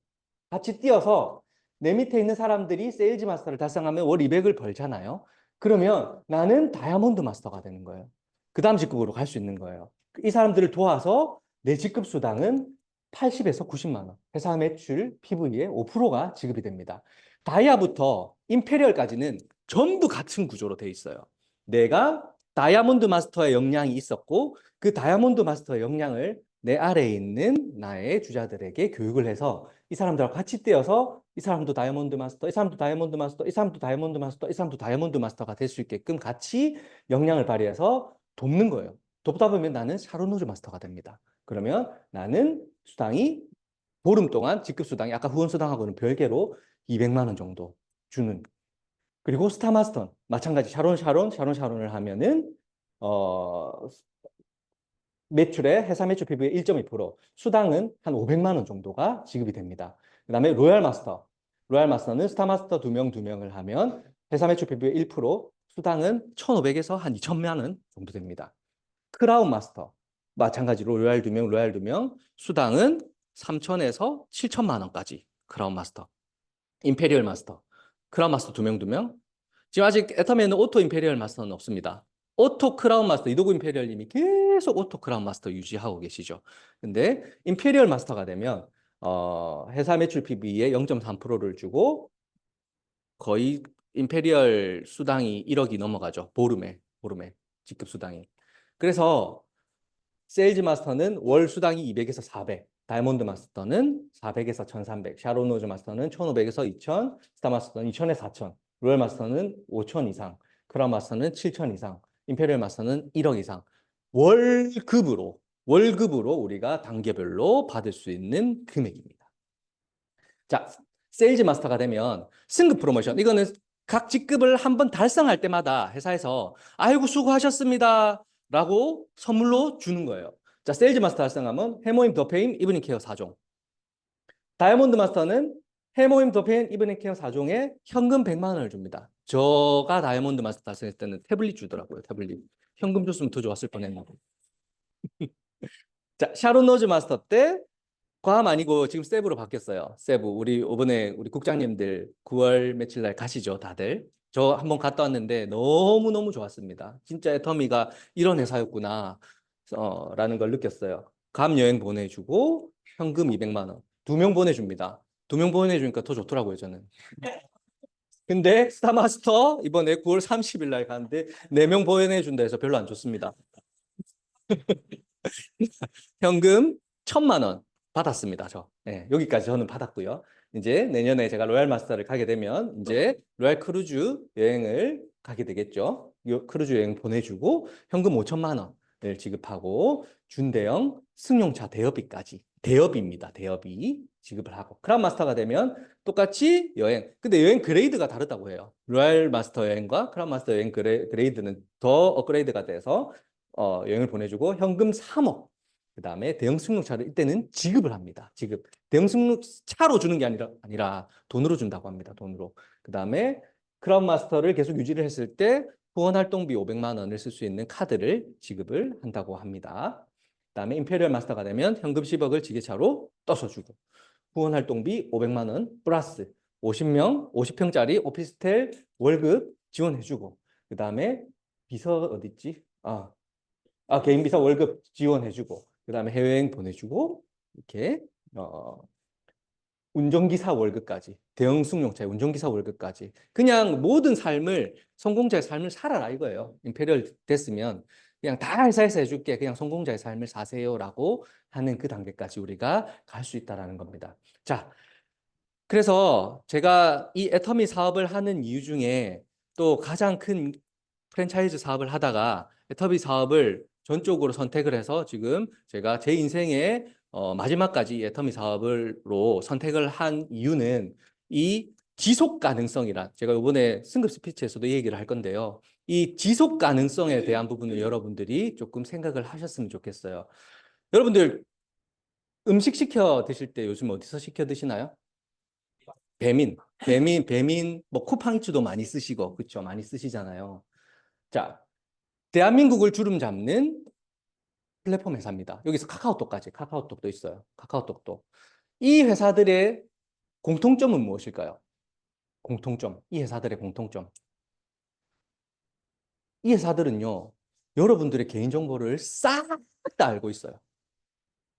같이 뛰어서 내 밑에 있는 사람들이 세일즈 마스터를 달성하면 월 200을 벌잖아요. 그러면 나는 다이아몬드 마스터가 되는 거예요. 그 다음 직급으로 갈 수 있는 거예요. 이 사람들을 도와서 내 직급 수당은 80에서 90만 원. 회사 매출 PV의 5%가 지급이 됩니다. 다이아부터 임페리얼까지는 전부 같은 구조로 돼 있어요. 내가 다이아몬드 마스터의 역량이 있었고 그 다이아몬드 마스터의 역량을 내 아래에 있는 나의 주자들에게 교육을 해서 이 사람들하고 같이 뛰어서 이 사람도 다이아몬드 마스터, 이 사람도 다이아몬드 마스터, 이 사람도 다이아몬드 마스터, 이 사람도 다이아몬드 마스터가 될 수 있게끔 같이 역량을 발휘해서 돕는 거예요. 돕다 보면 나는 샤론 노즈 마스터가 됩니다. 그러면 나는 수당이 보름 동안 직급 수당이 아까 후원 수당하고는 별개로 200만 원 정도 주는. 그리고 스타 마스터 마찬가지 샤론을 하면은 매출의 회사 매출 PV의 1.2%, 수당은 한 500만 원 정도가 지급이 됩니다. 그다음에 로얄 마스터는 스타 마스터 2명을 하면 회사 매출 PV의 1%, 수당은 1,500에서 한 2,000만 원 정도 됩니다. 크라운 마스터 마찬가지로 로얄 2명, 수당은 3,000에서 7,000만 원까지 크라운 마스터. 임페리얼 마스터, 크라운 마스터 2명. 지금 아직 애터미에는 오토 임페리얼 마스터는 없습니다. 오토 크라운 마스터, 이도구 임페리얼님이 계속 오토 크라운 마스터 유지하고 계시죠. 근데 임페리얼 마스터가 되면 회사 매출 PV의 0.3%를 주고 거의 임페리얼 수당이 1억이 넘어가죠. 보름에 직급 수당이. 그래서 세일즈 마스터는 월 수당이 200에서 400, 다이아몬드 마스터는 400에서 1300, 샤론 노즈 마스터는 1500에서 2000, 스타 마스터는 2000에서 4000, 로얄 마스터는 5000 이상, 크라운 마스터는 7000 이상, 임페리얼 마스터는 1억 이상. 월급으로 우리가 단계별로 받을 수 있는 금액입니다. 자, 세일즈 마스터가 되면 승급 프로모션, 이거는 각 직급을 한번 달성할 때마다 회사에서 아이고 수고하셨습니다 라고 선물로 주는 거예요. 자, 세일즈 마스터 달성하면 해모임, 더페임, 이브닝 케어 4종. 다이아몬드 마스터는 해모임, 더페임, 이브닝 케어 4종에 현금 100만 원을 줍니다. 저가 다이아몬드 마스터 달성했을 때는 태블릿 주더라고요. 태블릿. 현금 줬으면 더 좋았을 뻔했는데. 자, 샤론 노즈 마스터 때 괌 아니고 지금 세부로 바뀌었어요. 세부. 우리 이번에 우리 국장님들 9월 며칠 날 가시죠, 다들. 저 한번 갔다 왔는데 너무너무 좋았습니다. 진짜 애터미가 이런 회사였구나. 라는 걸 느꼈어요. 괌 여행 보내주고 현금 200만 원. 2명 보내줍니다. 2명 보내주니까 더 좋더라고요, 저는. 근데 스타마스터 이번에 9월 30일 날 가는데 4명 보내준다 해서 별로 안 좋습니다. 현금 1,000만 원 받았습니다. 네, 여기까지 저는 받았고요. 이제 내년에 제가 로얄 마스터를 가게 되면 이제 로얄 크루즈 여행을 가게 되겠죠. 크루즈 여행 보내주고 현금 5,000만 원을 지급하고 준대형 승용차 대여비까지. 대여비입니다. 대여비 지급을 하고 크라운 마스터가 되면 똑같이 여행. 근데 여행 그레이드가 다르다고 해요. 로얄 마스터 여행과 크라운 마스터 여행 그레이드는 더 업그레이드가 돼서 여행을 보내주고 현금 3억. 그 다음에 대형 승용차를 이때는 지급을 합니다. 지급. 대형 승용차로 주는 게 아니라 돈으로 준다고 합니다. 돈으로. 그 다음에 크라운 마스터를 계속 유지를 했을 때 후원 활동비 500만 원을 쓸 수 있는 카드를 지급을 한다고 합니다. 그 다음에 임페리얼 마스터가 되면 현금 10억을 지게차로 떠서 주고 후원 활동비 500만 원 플러스 50평짜리 오피스텔 월급 지원해주고 그 다음에 비서 어딨지? 개인 비서 월급 지원해주고 그 다음에 해외여행 보내주고 이렇게 운전기사 월급까지 대형 승용차의 운전기사 월급까지 그냥 모든 삶을 성공자의 삶을 살아라 이거예요. 임페리얼 됐으면 그냥 다 회사에서 해줄게 그냥 성공자의 삶을 사세요라고 하는 그 단계까지 우리가 갈 수 있다는 겁니다. 자, 그래서 제가 이 애터미 사업을 하는 이유 중에 또 가장 큰 프랜차이즈 사업을 하다가 애터미 사업을 전적으로 선택을 해서 지금 제가 제 인생의 마지막까지 애터미 사업으로 선택을 한 이유는 이 지속 가능성이란 제가 이번에 승급 스피치에서도 이 얘기를 할 건데요. 이 지속 가능성에 대한 부분을 여러분들이 조금 생각을 하셨으면 좋겠어요. 여러분들 음식 시켜 드실 때 요즘 어디서 시켜 드시나요? 배민, 뭐 쿠팡이츠도 많이 쓰시고, 그렇죠? 많이 쓰시잖아요. 자, 대한민국을 주름 잡는 플랫폼 회사입니다. 여기서 카카오톡까지, 카카오톡도 있어요. 카카오톡도. 이 회사들의 공통점은 무엇일까요? 공통점, 이 회사들의 공통점. 이 회사들은요, 여러분들의 개인정보를 싹 다 알고 있어요.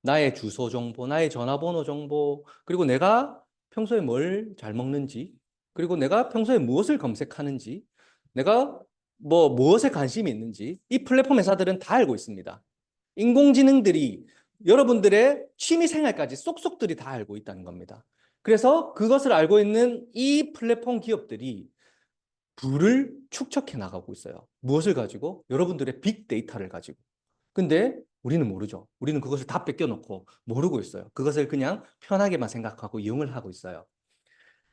나의 주소 정보, 나의 전화번호 정보, 그리고 내가 평소에 뭘 잘 먹는지, 그리고 내가 평소에 무엇을 검색하는지, 내가 무엇에 관심이 있는지, 이 플랫폼 회사들은 다 알고 있습니다. 인공지능들이 여러분들의 취미 생활까지 쏙쏙들이 다 알고 있다는 겁니다. 그래서 그것을 알고 있는 이 플랫폼 기업들이 부를 축적해 나가고 있어요. 무엇을 가지고? 여러분들의 빅데이터를 가지고. 근데 우리는 모르죠. 우리는 그것을 다 뺏겨놓고 모르고 있어요. 그것을 그냥 편하게만 생각하고 이용을 하고 있어요.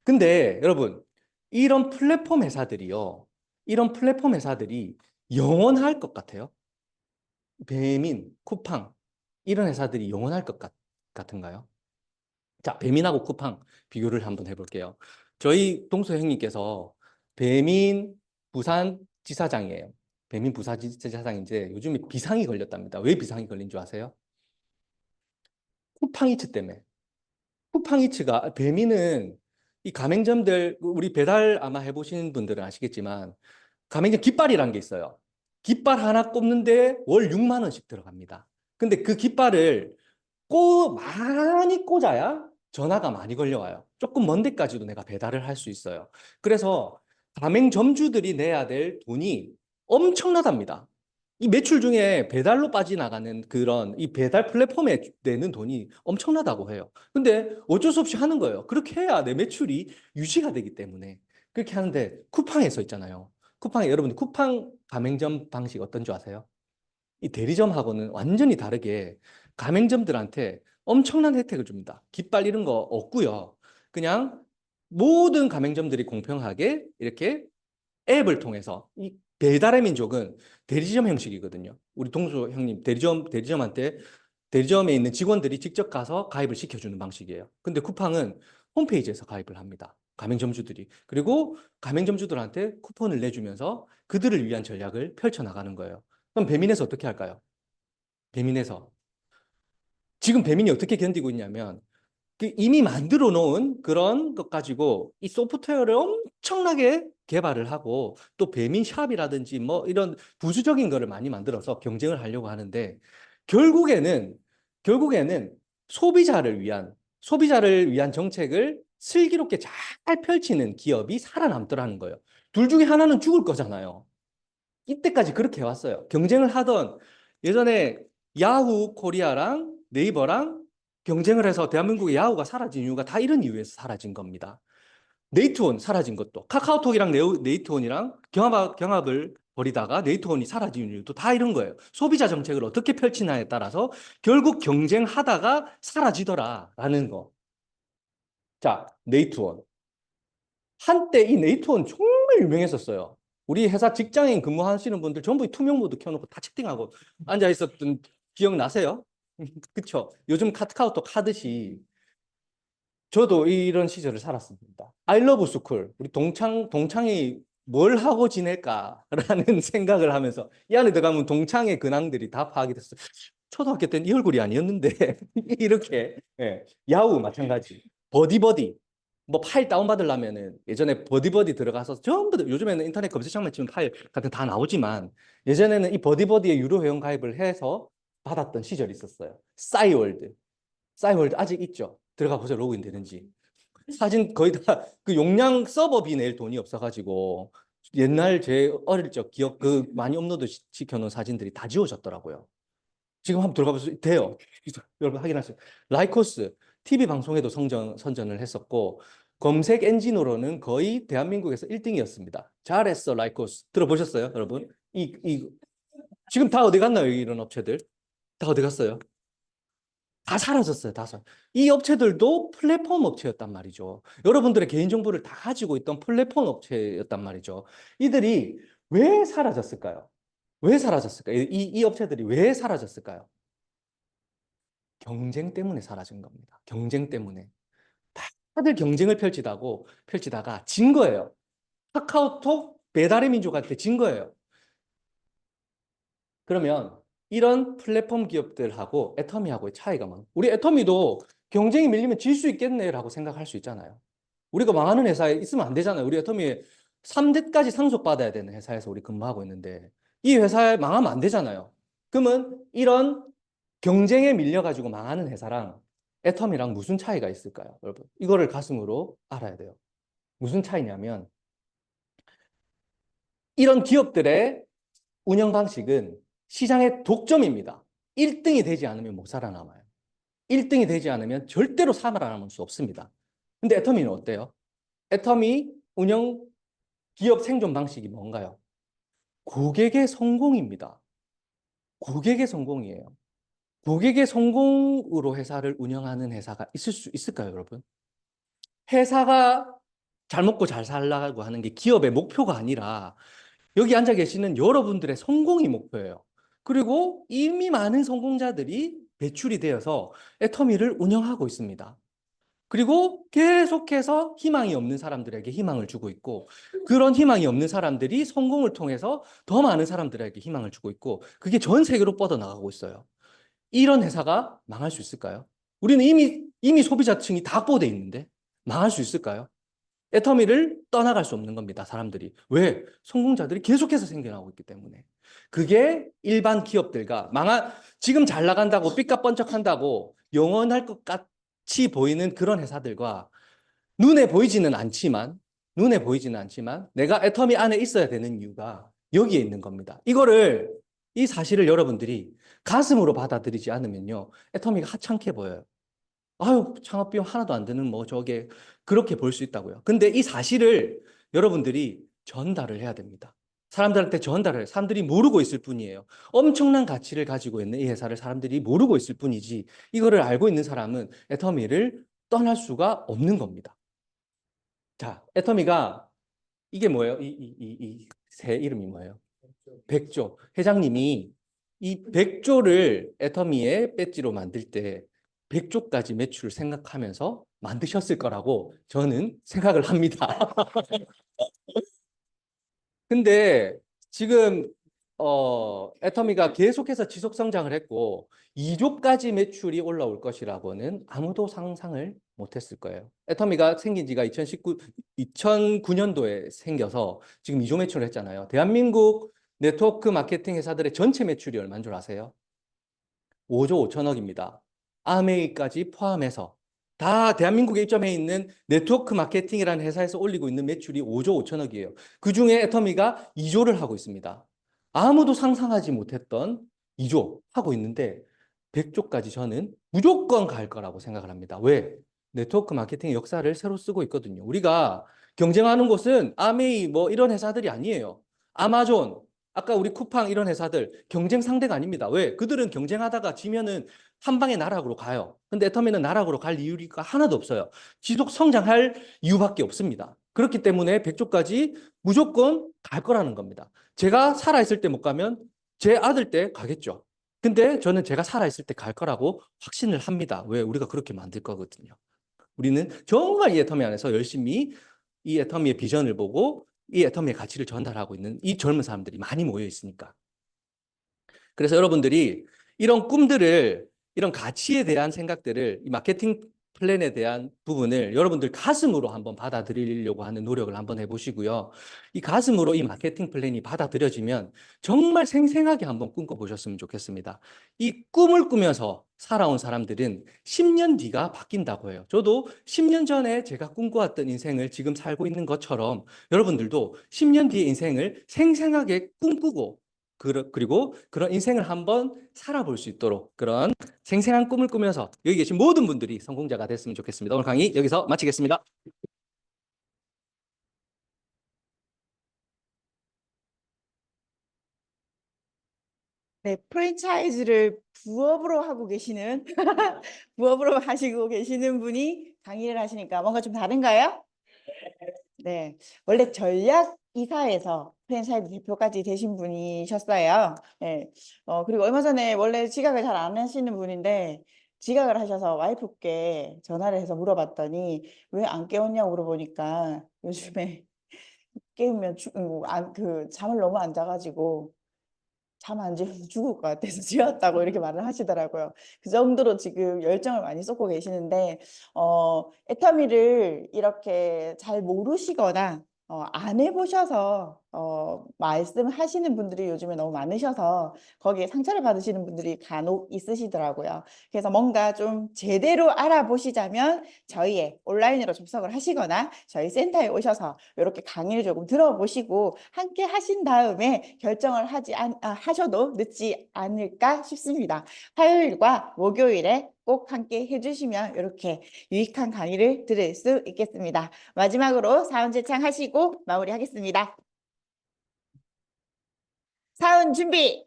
근데 여러분, 이런 플랫폼 회사들이요. 이런 플랫폼 회사들이 영원할 것 같아요? 배민, 쿠팡 이런 회사들이 영원할 것 같은가요? 자, 배민하고 쿠팡 비교를 한번 해볼게요. 저희 동서 형님께서 배민 부산지사장이에요. 배민 부산지사장인데 요즘에 비상이 걸렸답니다. 왜 비상이 걸린 줄 아세요? 쿠팡이츠 때문에. 쿠팡이츠가 배민은 이 가맹점들 우리 배달 아마 해보신 분들은 아시겠지만 가맹점 깃발이라는 게 있어요. 깃발 하나 꼽는데 월 6만 원씩 들어갑니다. 근데 그 깃발을 많이 꽂아야 전화가 많이 걸려와요. 조금 먼 데까지도 내가 배달을 할 수 있어요. 그래서 가맹점주들이 내야 될 돈이 엄청나답니다. 이 매출 중에 배달로 빠져나가는 그런 이 배달 플랫폼에 내는 돈이 엄청나다고 해요. 근데 어쩔 수 없이 하는 거예요. 그렇게 해야 내 매출이 유지가 되기 때문에. 그렇게 하는데 쿠팡에서 있잖아요. 쿠팡에 여러분들 쿠팡 가맹점 방식 어떤 줄 아세요? 이 대리점하고는 완전히 다르게 가맹점들한테 엄청난 혜택을 줍니다. 깃발 이런 거 없고요. 그냥 모든 가맹점들이 공평하게 이렇게 앱을 통해서 이 배달의 민족은 대리점 형식이거든요. 우리 동수 형님 대리점한테 대리점에 있는 직원들이 직접 가서 가입을 시켜주는 방식이에요. 근데 쿠팡은 홈페이지에서 가입을 합니다. 가맹점주들이. 그리고 가맹점주들한테 쿠폰을 내주면서 그들을 위한 전략을 펼쳐나가는 거예요. 그럼 배민에서 어떻게 할까요? 배민에서. 지금 배민이 어떻게 견디고 있냐면 그 이미 만들어 놓은 그런 것 가지고 이 소프트웨어를 엄청나게 개발을 하고 또 배민샵이라든지 뭐 이런 부수적인 거를 많이 만들어서 경쟁을 하려고 하는데 결국에는 소비자를 위한 정책을 슬기롭게 잘 펼치는 기업이 살아남더라는 거예요. 둘 중에 하나는 죽을 거잖아요. 이때까지 그렇게 해왔어요. 경쟁을 하던 예전에 야후 코리아랑 네이버랑 경쟁을 해서 대한민국의 야후가 사라진 이유가 다 이런 이유에서 사라진 겁니다. 네이트온 사라진 것도 카카오톡이랑 네이트온이랑 경합을 벌이다가 네이트온이 사라진 이유도 다 이런 거예요. 소비자 정책을 어떻게 펼치냐에 따라서 결국 경쟁하다가 사라지더라라는 거. 자, 네이트온. 한때 이 네이트온 정말 유명했었어요. 우리 회사 직장인 근무하시는 분들 전부 투명 모드 켜놓고 다 채팅하고 앉아 있었던 기억 나세요? 그쵸? 요즘 카카오톡 하듯이 저도 이런 시절을 살았습니다. I love school. 우리 동창이 뭘 하고 지낼까라는 생각을 하면서 이 안에 들어가면 동창의 근황들이 다 파악이 됐어요. 초등학교 때는 이 얼굴이 아니었는데 이렇게 예. 야후 마찬가지. 버디버디. 뭐 파일 다운받으려면은 예전에 버디버디 들어가서 전부 다 요즘에는 인터넷 검색창만 치면 파일 같은 다 나오지만 예전에는 이 버디버디에 유료 회원 가입을 해서 받았던 시절이 있었어요. 싸이월드 아직 있죠? 들어가 보세요. 로그인 되는지. 사진 거의 다 그 용량 서버비 낼 돈이 없어가지고 옛날 제 어릴 적 기억 그 많이 업로드 시켜놓은 사진들이 다 지워졌더라고요. 지금 한번 들어가 보세요. 돼요. 여러분 확인하세요. 라이코스 TV 방송에도 선전을 했었고 검색 엔진으로는 거의 대한민국에서 1등이었습니다. 잘했어 라이코스. 들어보셨어요, 여러분? 지금 다 어디 갔나요, 이런 업체들? 다 어디 갔어요? 다 사라졌어요, 이 업체들도 플랫폼 업체였단 말이죠. 여러분들의 개인정보를 다 가지고 있던 플랫폼 업체였단 말이죠. 이들이 왜 사라졌을까요? 왜 사라졌을까요? 이 업체들이 왜 사라졌을까요? 경쟁 때문에 사라진 겁니다. 경쟁 때문에. 다들 경쟁을 펼치다가 진 거예요. 카카오톡 배달의 민족한테 진 거예요. 그러면 이런 플랫폼 기업들하고 애터미하고의 차이가 뭐예요? 우리 애터미도 경쟁이 밀리면 질 수 있겠네라고 생각할 수 있잖아요. 우리가 망하는 회사에 있으면 안 되잖아요. 우리 애터미 3대까지 상속받아야 되는 회사에서 우리 근무하고 있는데 이 회사에 망하면 안 되잖아요. 그러면 이런 경쟁에 밀려가지고 망하는 회사랑 애터미랑 무슨 차이가 있을까요? 여러분, 이거를 가슴으로 알아야 돼요. 무슨 차이냐면 이런 기업들의 운영 방식은 시장의 독점입니다. 1등이 되지 않으면 못 살아남아요. 1등이 되지 않으면 절대로 살아남을 수 없습니다. 근데 애터미는 어때요? 애터미 운영 기업 생존 방식이 뭔가요? 고객의 성공입니다. 고객의 성공이에요. 고객의 성공으로 회사를 운영하는 회사가 있을 수 있을까요, 여러분? 회사가 잘 먹고 잘 살라고 하는 게 기업의 목표가 아니라 여기 앉아 계시는 여러분들의 성공이 목표예요. 그리고 이미 많은 성공자들이 배출이 되어서 애터미를 운영하고 있습니다. 그리고 계속해서 희망이 없는 사람들에게 희망을 주고 있고 그런 희망이 없는 사람들이 성공을 통해서 더 많은 사람들에게 희망을 주고 있고 그게 전 세계로 뻗어나가고 있어요. 이런 회사가 망할 수 있을까요? 우리는 이미 소비자층이 다 확보돼 있는데 망할 수 있을까요? 애터미를 떠나갈 수 없는 겁니다, 사람들이. 왜? 성공자들이 계속해서 생겨나고 있기 때문에. 그게 일반 기업들과 지금 잘 나간다고 삐까뻔쩍한다고 영원할 것 같이 보이는 그런 회사들과 눈에 보이지는 않지만 내가 애터미 안에 있어야 되는 이유가 여기에 있는 겁니다. 이 사실을 여러분들이 가슴으로 받아들이지 않으면요, 애터미가 하찮게 보여요. 아유, 창업비용 하나도 안 드는 뭐 저게 그렇게 볼 수 있다고요. 근데 이 사실을 여러분들이 전달을 해야 됩니다. 사람들한테 전달을 해요. 사람들이 모르고 있을 뿐이에요. 엄청난 가치를 가지고 있는 이 회사를 사람들이 모르고 있을 뿐이지 이거를 알고 있는 사람은 애터미를 떠날 수가 없는 겁니다. 자, 애터미가 이게 뭐예요? 새 이름이 뭐예요? 백조. 회장님이 이 100조를 애터미의 배지로 만들 때 100조까지 매출을 생각하면서 만드셨을 거라고 저는 생각을 합니다. 근데 지금 애터미가 계속해서 지속 성장을 했고 2조까지 매출이 올라올 것이라고는 아무도 상상을 못했을 거예요. 애터미가 생긴 지가 2009년도에 생겨서 지금 2조 매출을 했잖아요. 대한민국 네트워크 마케팅 회사들의 전체 매출이 얼마인 줄 아세요? 5조 5천억입니다. 아메이까지 포함해서 다 대한민국에 입점해 있는 네트워크 마케팅이라는 회사에서 올리고 있는 매출이 5조 5천억이에요. 그중에 애터미가 2조를 하고 있습니다. 아무도 상상하지 못했던 2조 하고 있는데 100조까지 저는 무조건 갈 거라고 생각을 합니다. 왜? 네트워크 마케팅의 역사를 새로 쓰고 있거든요. 우리가 경쟁하는 곳은 아메이 뭐 이런 회사들이 아니에요. 아마존, 아까 우리 쿠팡 이런 회사들 경쟁 상대가 아닙니다. 왜? 그들은 경쟁하다가 지면은 한 방에 나락으로 가요. 근데 애터미는 나락으로 갈 이유가 하나도 없어요. 지속 성장할 이유밖에 없습니다. 그렇기 때문에 100조까지 무조건 갈 거라는 겁니다. 제가 살아있을 때 못 가면 제 아들 때 가겠죠. 근데 저는 제가 살아있을 때 갈 거라고 확신을 합니다. 왜? 우리가 그렇게 만들 거거든요. 우리는 정말 이 애터미 안에서 열심히 이 애터미의 비전을 보고 이 애터미의 가치를 전달하고 있는 이 젊은 사람들이 많이 모여 있으니까. 그래서 여러분들이 이런 꿈들을, 이런 가치에 대한 생각들을, 이 마케팅 플랜에 대한 부분을 여러분들 가슴으로 한번 받아들이려고 하는 노력을 한번 해보시고요. 이 가슴으로 이 마케팅 플랜이 받아들여지면 정말 생생하게 한번 꿈꿔보셨으면 좋겠습니다. 이 꿈을 꾸면서 살아온 사람들은 10년 뒤가 바뀐다고 해요. 저도 10년 전에 제가 꿈꿔왔던 인생을 지금 살고 있는 것처럼 여러분들도 10년 뒤의 인생을 생생하게 꿈꾸고 그리고 그런 인생을 한번 살아볼 수 있도록 그런 생생한 꿈을 꾸면서 여기 계신 모든 분들이 성공자가 됐으면 좋겠습니다. 오늘 강의 여기서 마치겠습니다. 네, 프랜차이즈를 부업으로 하고 계시는 부업으로 하시고 계시는 분이 강의를 하시니까 뭔가 좀 다른가요? 네, 원래 전략 이사에서 프랜차이즈 대표까지 되신 분이셨어요. 네, 그리고 얼마 전에 원래 지각을 잘 안 하시는 분인데 지각을 하셔서 와이프께 전화를 해서 물어봤더니 왜 안 깨웠냐고 물어보니까 요즘에 깨우면 잠을 너무 안 자가지고 잠 안 자면 죽을 것 같아서 지었다고 이렇게 말을 하시더라고요. 그 정도로 지금 열정을 많이 쏟고 계시는데 애터미를 이렇게 잘 모르시거나 안 해보셔서 말씀하시는 분들이 요즘에 너무 많으셔서 거기에 상처를 받으시는 분들이 간혹 있으시더라고요. 그래서 뭔가 좀 제대로 알아보시자면 저희의 온라인으로 접속을 하시거나 저희 센터에 오셔서 이렇게 강의를 조금 들어보시고 함께 하신 다음에 결정을 하셔도 늦지 않을까 싶습니다. 화요일과 목요일에 꼭 함께 해주시면 이렇게 유익한 강의를 들을 수 있겠습니다. 마지막으로 사운 제창하시고 마무리하겠습니다. 사운 준비!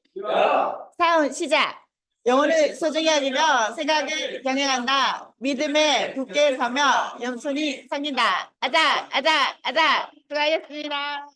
사운 시작! 영혼을 소중히 여기며 생각을 경영한다. 믿음에 굳게 서며 염손이 섬긴다. 아자, 아자, 아자. 수고하셨습니다.